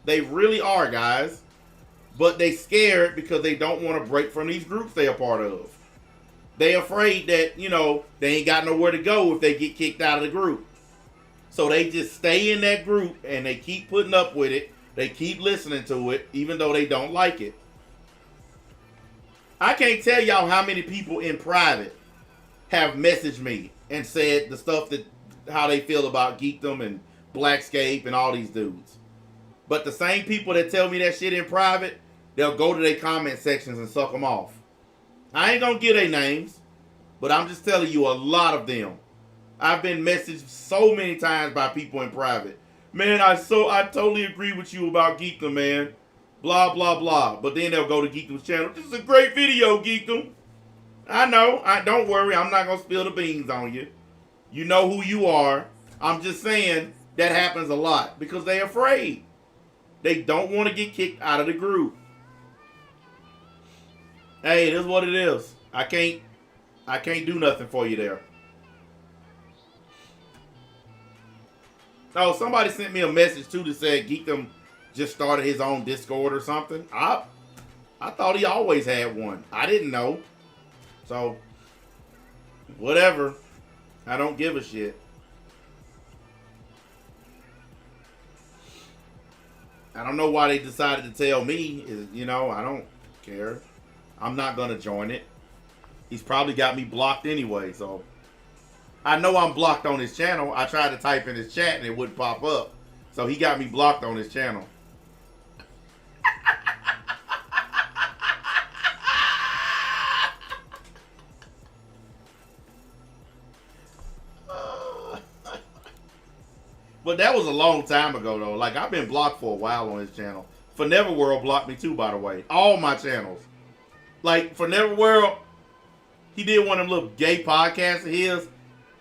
They really are, guys. But they scared because they don't want to break from these groups they're a part of. They afraid that, they ain't got nowhere to go if they get kicked out of the group. So they just stay in that group and they keep putting up with it. They keep listening to it, even though they don't like it. I can't tell y'all how many people in private have messaged me and said the stuff that how they feel about Geekdom and Blackscape and all these dudes. But the same people that tell me that shit in private, they'll go to their comment sections and suck them off. I ain't gonna give their names, but I'm just telling you a lot of them. I've been messaged so many times by people in private. Man, I totally agree with you about Geekdom, man. Blah, blah, blah. But then they'll go to Geekdom's channel. This is a great video, Geekdom. I know. Don't worry. I'm not going to spill the beans on you. You know who you are. I'm just saying that happens a lot because they're afraid. They don't want to get kicked out of the group. Hey, this is what it is. I can't do nothing for you there. Oh, somebody sent me a message too that said Geekdom just started his own Discord or something. I thought he always had one. I didn't know. So, whatever. I don't give a shit. I don't know why they decided to tell me. I don't care. I'm not going to join it. He's probably got me blocked anyway, so. I know I'm blocked on his channel. I tried to type in his chat and it wouldn't pop up. So he got me blocked on his channel. But that was a long time ago though. Like I've been blocked for a while on his channel. For Neverworld blocked me too, by the way. All my channels. Like for Neverworld, he did one of them little gay podcasts of his.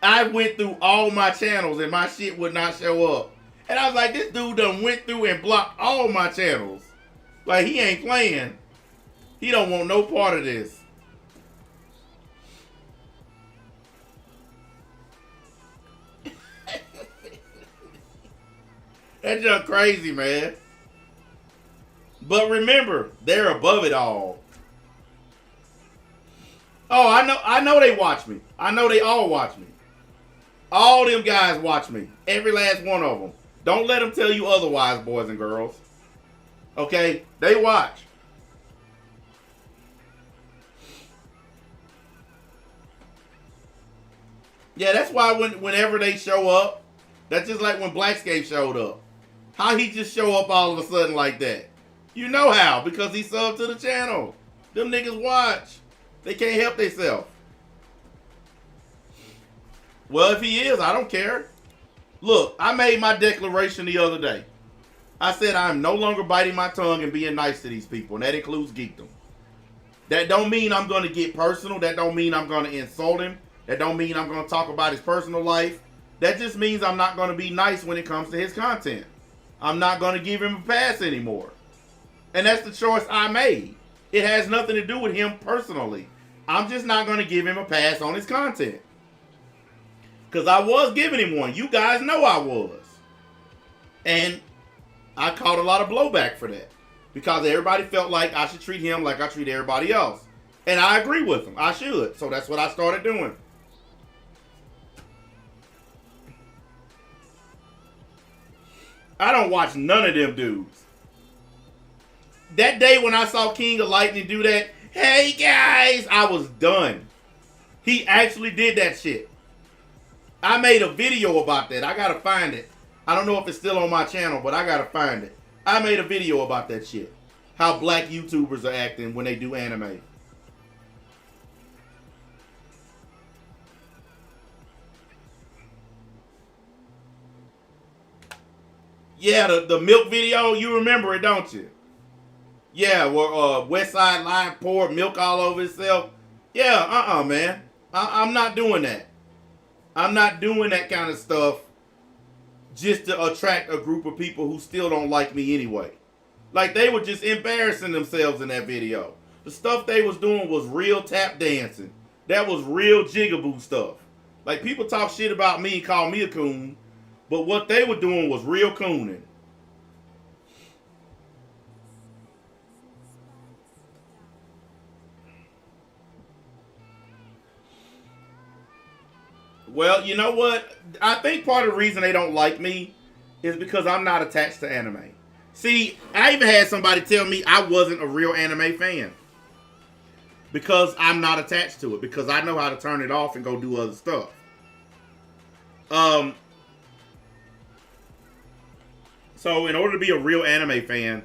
I went through all my channels and my shit would not show up. And I was like, this dude done went through and blocked all my channels. Like, he ain't playing. He don't want no part of this. That's just crazy, man. But remember, they're above it all. Oh, I know they watch me. I know they all watch me. All them guys watch me. Every last one of them. Don't let them tell you otherwise, boys and girls. Okay? They watch. Yeah, that's why whenever they show up, that's just like when Blackscape showed up. How he just show up all of a sudden like that? You know how, because he subbed to the channel. Them niggas watch. They can't help themselves. Well, if he is, I don't care. Look, I made my declaration the other day. I said I'm no longer biting my tongue and being nice to these people, and that includes Geekdom. That don't mean I'm going to get personal. That don't mean I'm going to insult him. That don't mean I'm going to talk about his personal life. That just means I'm not going to be nice when it comes to his content. I'm not going to give him a pass anymore. And that's the choice I made. It has nothing to do with him personally. I'm just not going to give him a pass on his content. Because I was giving him one. You guys know I was. And I caught a lot of blowback for that. Because everybody felt like I should treat him like I treat everybody else. And I agree with him. I should. So that's what I started doing. I don't watch none of them dudes. That day when I saw King of Lightning do that, hey guys, I was done. He actually did that shit. I made a video about that. I gotta find it. I don't know if it's still on my channel, but I gotta find it. I made a video about that shit. How black YouTubers are acting when they do anime. Yeah, the milk video, you remember it, don't you? Yeah, where West Side Line poured milk all over itself. Yeah, man. I'm not doing that. I'm not doing that kind of stuff just to attract a group of people who still don't like me anyway. Like, they were just embarrassing themselves in that video. The stuff they was doing was real tap dancing. That was real jigaboo stuff. Like, people talk shit about me and call me a coon, but what they were doing was real cooning. Well, you know what? I think part of the reason they don't like me is because I'm not attached to anime. See, I even had somebody tell me I wasn't a real anime fan because I'm not attached to it, because I know how to turn it off and go do other stuff. So in order to be a real anime fan,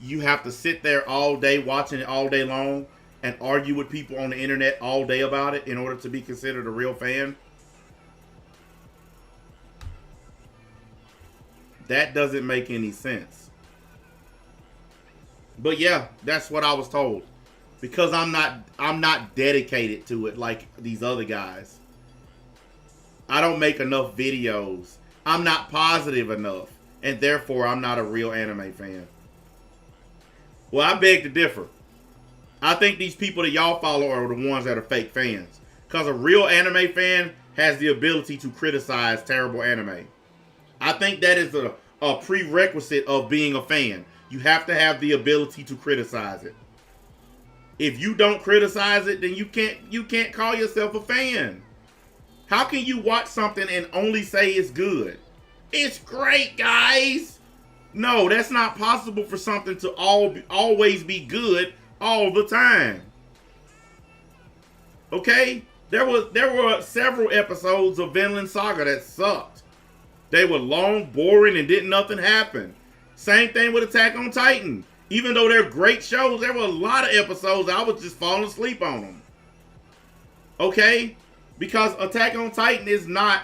you have to sit there all day watching it all day long and argue with people on the internet all day about it in order to be considered a real fan. That doesn't make any sense. But yeah, that's what I was told. Because I'm not dedicated to it like these other guys. I don't make enough videos. I'm not positive enough. And therefore, I'm not a real anime fan. Well, I beg to differ. I think these people that y'all follow are the ones that are fake fans. Because a real anime fan has the ability to criticize terrible anime. I think that is a prerequisite of being a fan. You have to have the ability to criticize it. If you don't criticize it, then you can't call yourself a fan. How can you watch something and only say it's good? It's great, guys. No, that's not possible for something to always be good all the time. Okay? There were several episodes of Vinland Saga that sucked. They were long, boring, and didn't nothing happen. Same thing with Attack on Titan. Even though they're great shows, there were a lot of episodes I was just falling asleep on them. Okay? Because Attack on Titan is not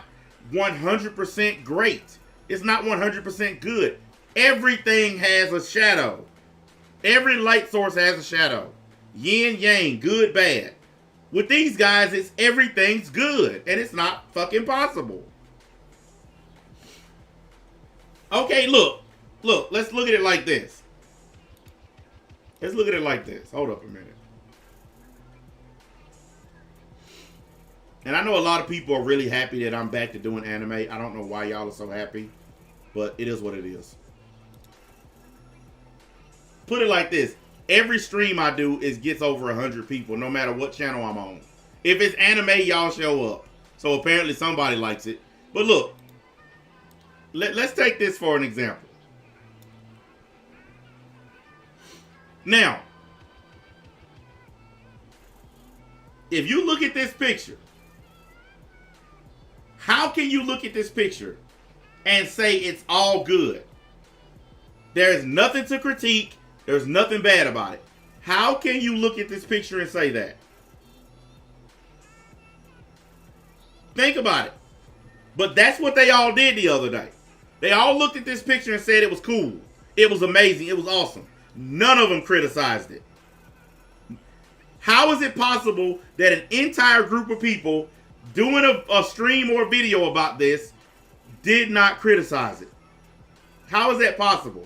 100% great. It's not 100% good. Everything has a shadow. Every light source has a shadow. Yin, yang, good, bad. With these guys, it's everything's good. And it's not fucking possible. Okay, look. Look, let's look at it like this. Let's look at it like this. Hold up a minute. And I know a lot of people are really happy that I'm back to doing anime. I don't know why y'all are so happy, but it is what it is. Put it like this. Every stream I do gets over 100 people, no matter what channel I'm on. If it's anime, y'all show up. So apparently somebody likes it. But look, let's take this for an example. Now, if you look at this picture, how can you look at this picture and say it's all good? There's nothing to critique. There's nothing bad about it. How can you look at this picture and say that? Think about it. But that's what they all did the other day. They all looked at this picture and said it was cool. It was amazing. It was awesome. None of them criticized it. How is it possible that an entire group of people doing a stream or a video about this did not criticize it? How is that possible?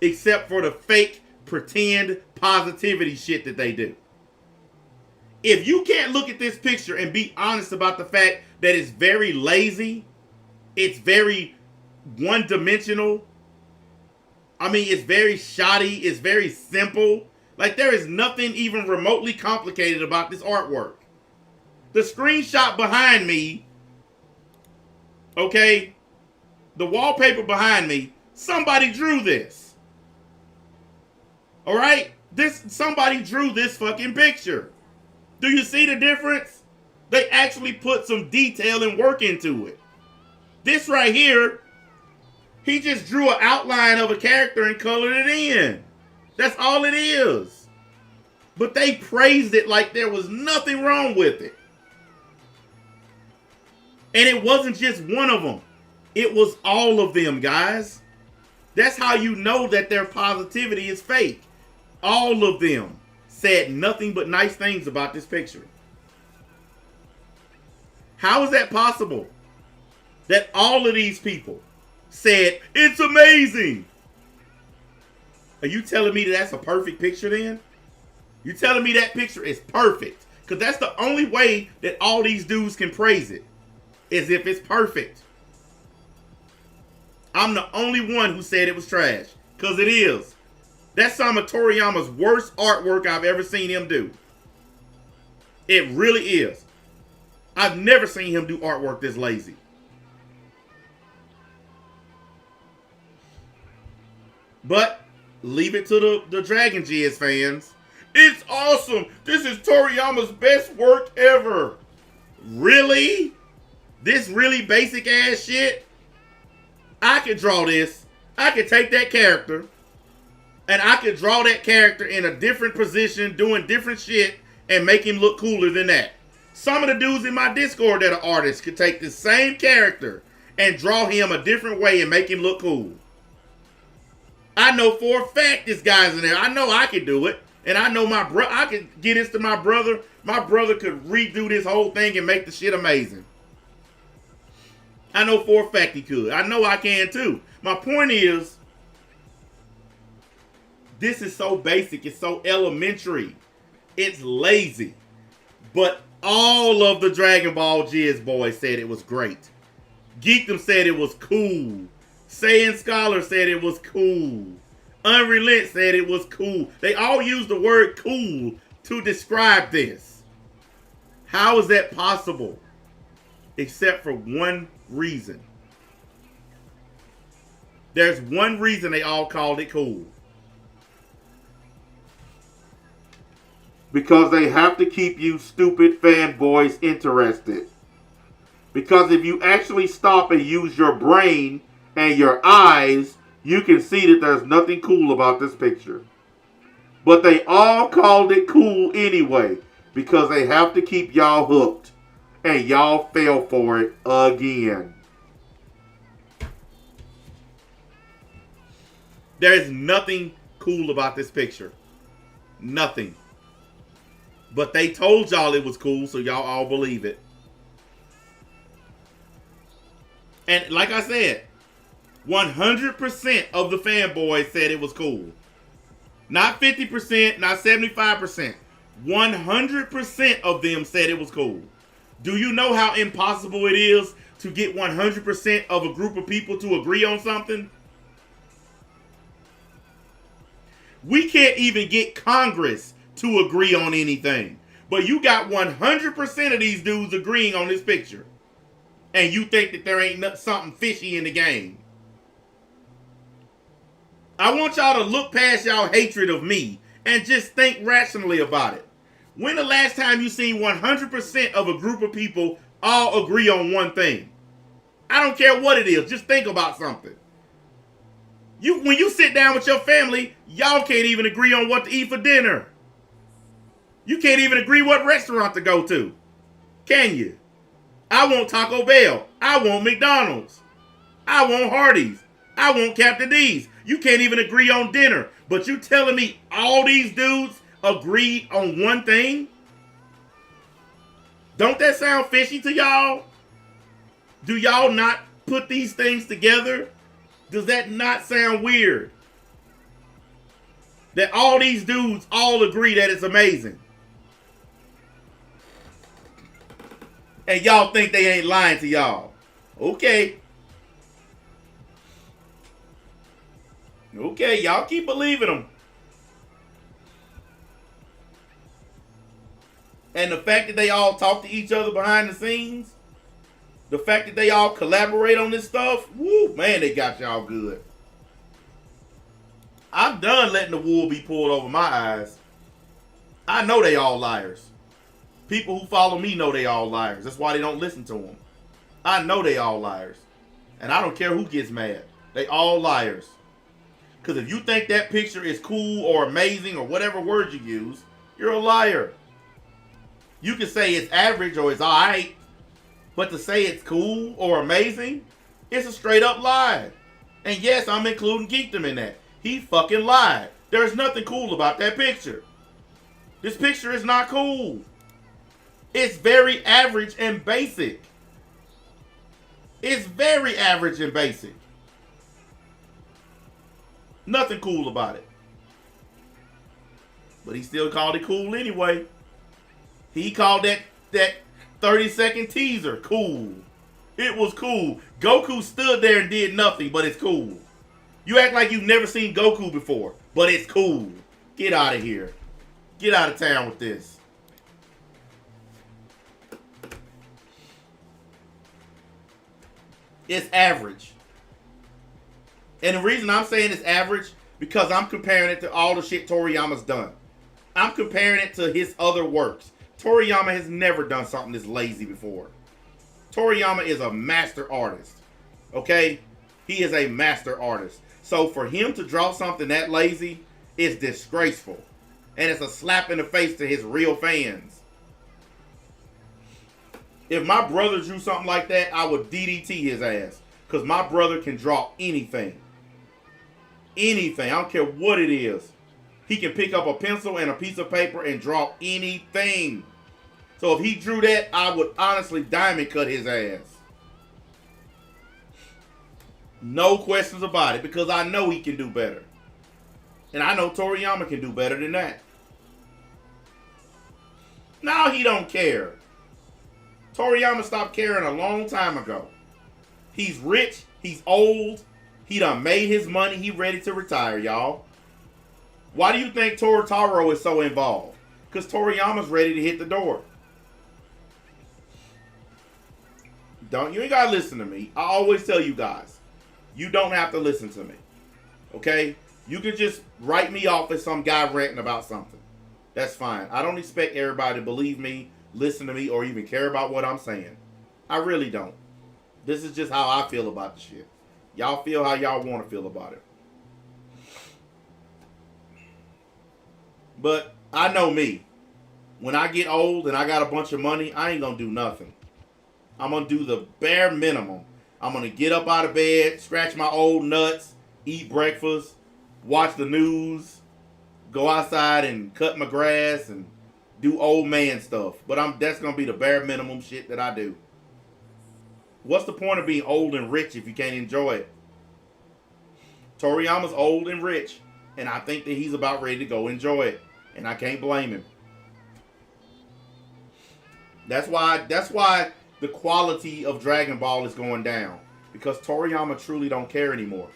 Except for the fake pretend positivity shit that they do. If you can't look at this picture and be honest about the fact that it's very lazy, it's very one-dimensional, I mean, it's very shoddy, it's very simple. Like, there is nothing even remotely complicated about this artwork. The screenshot behind me, okay, the wallpaper behind me, somebody drew this. All right? Somebody drew this fucking picture. Do you see the difference? They actually put some detail and work into it. This right here, he just drew an outline of a character and colored it in. That's all it is. But they praised it like there was nothing wrong with it. And it wasn't just one of them. It was all of them, guys. That's how you know that their positivity is fake. All of them said nothing but nice things about this picture. How is that possible? That all of these people said, it's amazing. Are you telling me that that's a perfect picture then? You telling me that picture is perfect? Because that's the only way that all these dudes can praise it, is if it's perfect. I'm the only one who said it was trash. Because it is. That's some of Toriyama's worst artwork I've ever seen him do. It really is. I've never seen him do artwork this lazy. But leave it to the Dragon Jizz fans. It's awesome. This is Toriyama's best work ever. Really? This really basic ass shit? I could draw this. I could take that character and I could draw that character in a different position, doing different shit, and make him look cooler than that. Some of the dudes in my Discord that are artists could take the same character and draw him a different way and make him look cool. I know for a fact this guy's in there. I know I could do it. And I know I could get this to my brother. My brother could redo this whole thing and make the shit amazing. I know for a fact he could. I know I can too. My point is, this is so basic. It's so elementary. It's lazy. But all of the Dragon Ball Jizz boys said it was great. Geekdom said it was cool. Saiyan Scholar said it was cool. Unrelent said it was cool. They all used the word cool to describe this. How is that possible? Except for one reason. There's one reason they all called it cool. Because they have to keep you stupid fanboys interested. Because if you actually stop and use your brain and your eyes, you can see that there's nothing cool about this picture. But they all called it cool anyway, because they have to keep y'all hooked. And y'all fell for it again. There's nothing cool about this picture. Nothing. But they told y'all it was cool, so y'all all believe it. And like I said, 100% of the fanboys said it was cool. Not 50%, not 75%. 100% of them said it was cool. Do you know how impossible it is to get 100% of a group of people to agree on something? We can't even get Congress to agree on anything. But you got 100% of these dudes agreeing on this picture. And you think that there ain't something fishy in the game. I want y'all to look past y'all hatred of me and just think rationally about it. When the last time you seen 100% of a group of people all agree on one thing? I don't care what it is. Just think about something. When you sit down with your family, y'all can't even agree on what to eat for dinner. You can't even agree what restaurant to go to. Can you? I want Taco Bell. I want McDonald's. I want Hardee's. I want Captain D's. You can't even agree on dinner. But you telling me all these dudes agreed on one thing? Don't that sound fishy to y'all? Do y'all not put these things together? Does that not sound weird? That all these dudes all agree that it's amazing. And y'all think they ain't lying to y'all. Okay. Okay, y'all keep believing them. And the fact that they all talk to each other behind the scenes, the fact that they all collaborate on this stuff, woo, man, they got y'all good. I'm done letting the wool be pulled over my eyes. I know they all liars. People who follow me know they all liars. That's why they don't listen to them. I know they all liars. And I don't care who gets mad. They all liars. Because if you think that picture is cool or amazing or whatever word you use, you're a liar. You can say it's average or it's alright. But to say it's cool or amazing, it's a straight up lie. And yes, I'm including Geekdom in that. He fucking lied. There's nothing cool about that picture. This picture is not cool. It's very average and basic. It's very average and basic. Nothing cool about it. But he still called it cool anyway. He called that 30-second teaser cool. It was cool. Goku stood there and did nothing, but it's cool. You act like you've never seen Goku before, but it's cool. Get out of here. Get out of town with this. It's average. And the reason I'm saying it's average, because I'm comparing it to all the shit Toriyama's done. I'm comparing it to his other works. Toriyama has never done something this lazy before. Toriyama is a master artist. Okay? He is a master artist. So for him to draw something that lazy is disgraceful. And it's a slap in the face to his real fans. If my brother drew something like that, I would DDT his ass. Because my brother can draw anything. Anything. I don't care what it is. He can pick up a pencil and a piece of paper and draw anything. So if he drew that, I would honestly diamond cut his ass. No questions about it, because I know he can do better. And I know Toriyama can do better than that. Now he don't care. Toriyama stopped caring a long time ago. He's rich. He's old. He done made his money. He ready to retire, y'all. Why do you think Torotaro is so involved? Because Toriyama's ready to hit the door. You ain't got to listen to me. I always tell you guys, you don't have to listen to me. Okay? You can just write me off as some guy ranting about something. That's fine. I don't expect everybody to believe me, listen to me, or even care about what I'm saying. I really don't. This is just how I feel about the shit. Y'all feel how y'all want to feel about it. But I know me. When I get old and I got a bunch of money, I ain't going to do nothing. I'm going to do the bare minimum. I'm going to get up out of bed, scratch my old nuts, eat breakfast, watch the news, go outside and cut my grass and do old man stuff. But that's going to be the bare minimum shit that I do. What's the point of being old and rich if you can't enjoy it? Toriyama's old and rich, and I think that he's about ready to go enjoy it. And I can't blame him. That's why the quality of Dragon Ball is going down. Because Toriyama truly don't care anymore.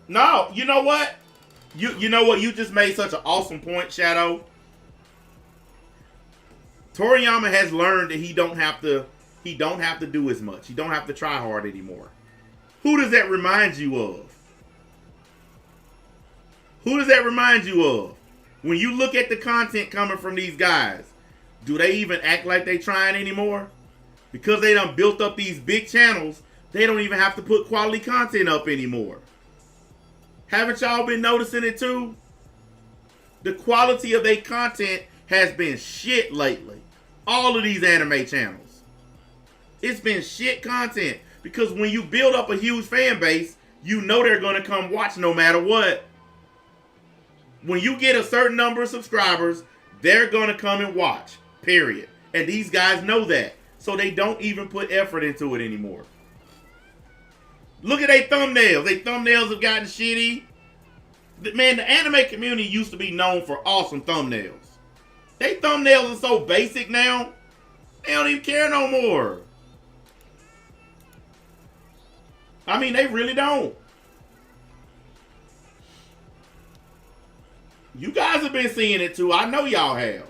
No, you know what? You know what? You just made such an awesome point, Shadow. Toriyama has learned that he don't have to do as much. He don't have to try hard anymore. Who does that remind you of? Who does that remind you of? When you look at the content coming from these guys, do they even act like they trying anymore? Because they done built up these big channels, they don't even have to put quality content up anymore. Haven't y'all been noticing it too? The quality of their content has been shit lately. All of these anime channels. It's been shit content. Because when you build up a huge fan base, you know they're going to come watch no matter what. When you get a certain number of subscribers, they're going to come and watch. Period. And these guys know that. So they don't even put effort into it anymore. Look at their thumbnails. Their thumbnails have gotten shitty. Man, the anime community used to be known for awesome thumbnails. Their thumbnails are so basic now, they don't even care no more. I mean, they really don't. You guys have been seeing it too. I know y'all have.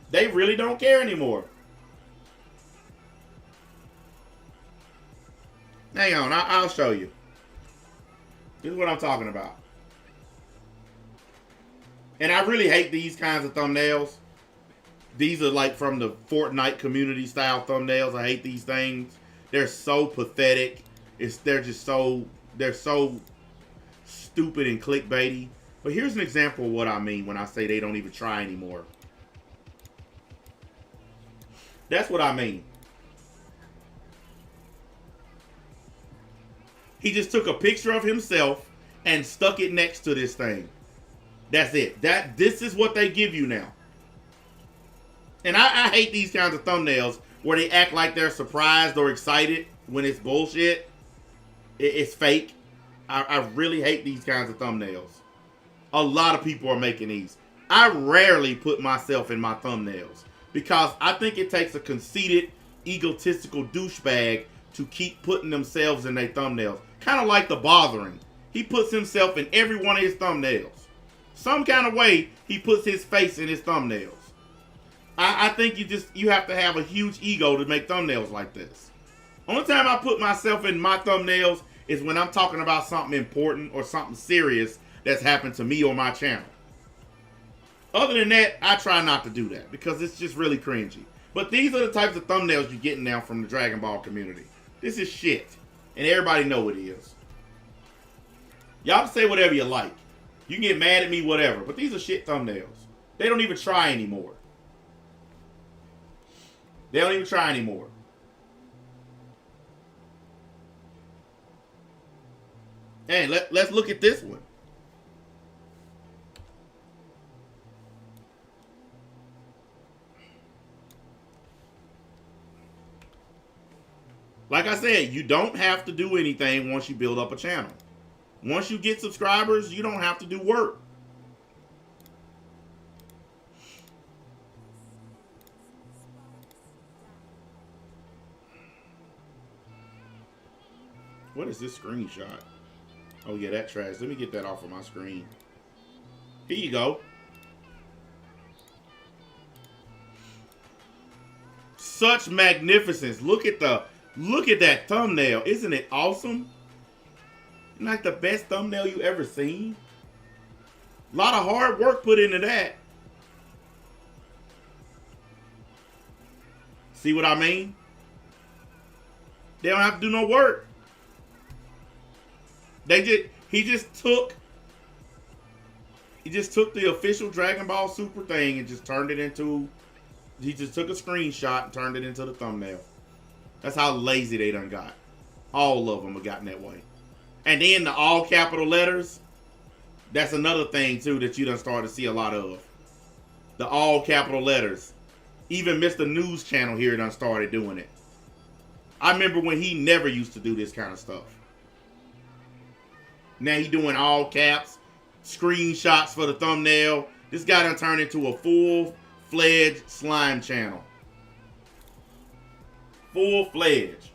They really don't care anymore. Hang on, I'll show you. This is what I'm talking about. And I really hate these kinds of thumbnails. These are like from the Fortnite community style thumbnails. I hate these things. They're so pathetic. They're so stupid and clickbaity. But here's an example of what I mean when I say they don't even try anymore. That's what I mean. He just took a picture of himself and stuck it next to this thing. That's it. This is what they give you now. And I hate these kinds of thumbnails where they act like they're surprised or excited when it's bullshit. It's fake. I really hate these kinds of thumbnails. A lot of people are making these. I rarely put myself in my thumbnails because I think it takes a conceited, egotistical douchebag to keep putting themselves in their thumbnails. Kind of like the Bothering. He puts himself in every one of his thumbnails. Some kind of way, he puts his face in his thumbnails. I think you have to have a huge ego to make thumbnails like this. Only time I put myself in my thumbnails is when I'm talking about something important or something serious that's happened to me or my channel. Other than that, I try not to do that because it's just really cringy. But these are the types of thumbnails you're getting now from the Dragon Ball community. This is shit. And everybody know it is. Y'all can say whatever you like. You can get mad at me, whatever. But these are shit thumbnails. They don't even try anymore. They don't even try anymore. Hey, let's look at this one. Like I said, you don't have to do anything once you build up a channel. Once you get subscribers, you don't have to do work. What is this screenshot? Oh yeah, that trash. Let me get that off of my screen. Here you go. Such magnificence. Look at that thumbnail. Isn't it awesome? Isn't that the best thumbnail you ever seen? A lot of hard work put into that. See what I mean? They don't have to do no work. He just took the official Dragon Ball Super thing and just turned it into, he just took a screenshot and turned it into the thumbnail. That's how lazy they done got. All of them have gotten that way. And then the all capital letters, that's another thing too that you done started to see a lot of. The all capital letters. Even Mr. News Channel here done started doing it. I remember when he never used to do this kind of stuff. Now he doing all caps, screenshots for the thumbnail. This guy done turned into a full-fledged slime channel. Full-fledged.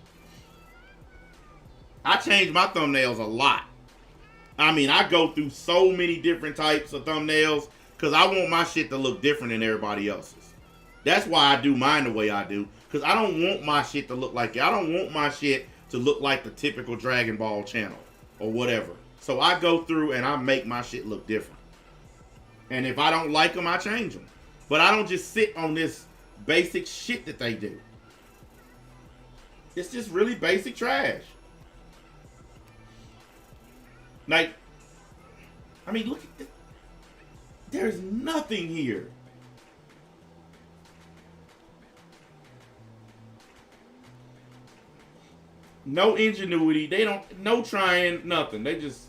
I change my thumbnails a lot. I mean, I go through so many different types of thumbnails because I want my shit to look different than everybody else's. That's why I do mine the way I do, because I don't want my shit to look like it. I don't want my shit to look like the typical Dragon Ball channel or whatever. So I go through and I make my shit look different. And if I don't like them, I change them. But I don't just sit on this basic shit that they do. It's just really basic trash. Like, I mean, look at this. There's nothing here. No ingenuity. They don't, no trying, nothing. They just,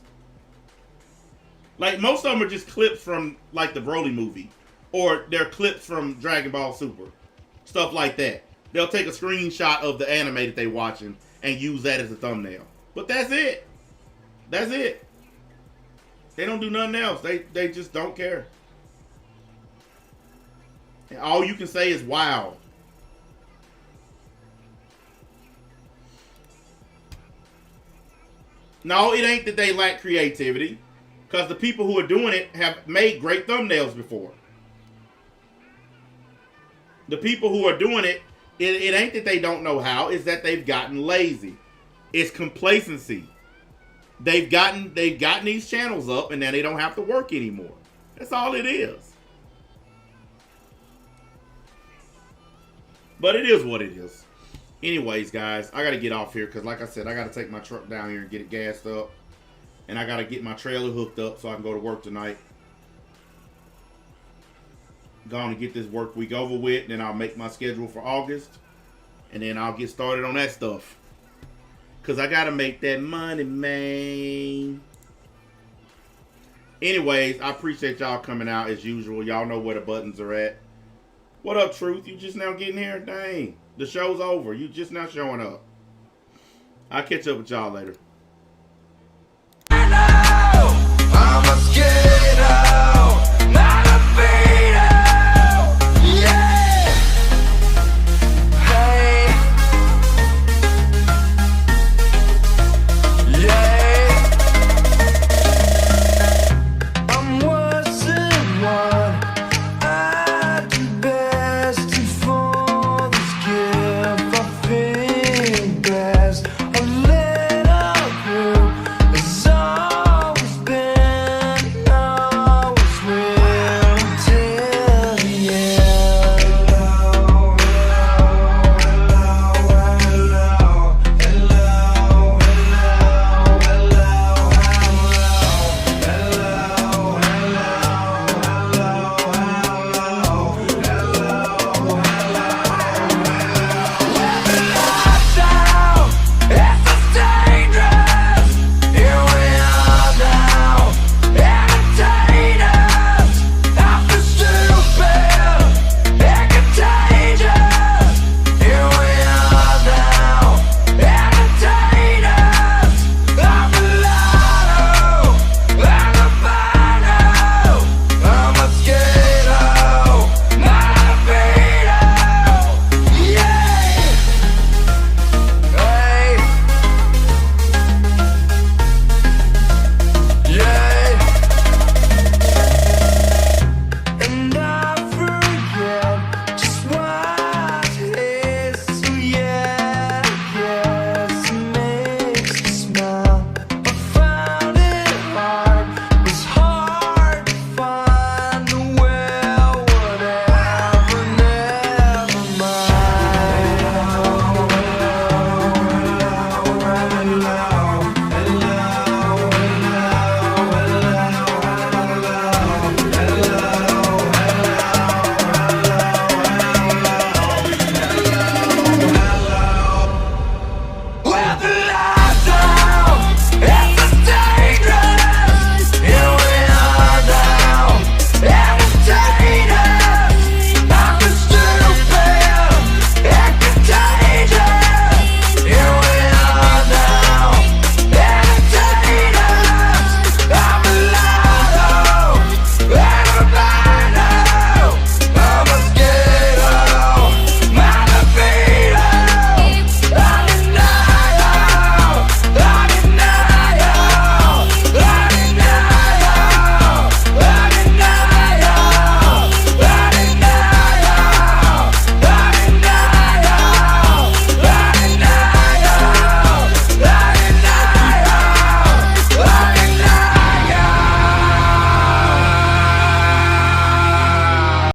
like, most of them are just clips from, like, the Broly movie. Or they're clips from Dragon Ball Super. Stuff like that. They'll take a screenshot of the anime that they're watching and use that as a thumbnail. But that's it. That's it. They don't do nothing else. They just don't care. And all you can say is, wow. No, it ain't that they lack creativity. Because the people who are doing it have made great thumbnails before. The people who are doing it, it ain't that they don't know how. It's that they've gotten lazy. It's complacency. They've gotten these channels up and now they don't have to work anymore. That's all it is. But it is what it is. Anyways, guys, I got to get off here because, like I said, I got to take my truck down here and get it gassed up. And I got to get my trailer hooked up so I can go to work tonight. Going to get this work week over with. Then I'll make my schedule for August. And then I'll get started on that stuff. Because I got to make that money, man. Anyways, I appreciate y'all coming out as usual. Y'all know where the buttons are at. What up, Truth? You just now getting here? Dang. The show's over. You just now showing up. I'll catch up with y'all later.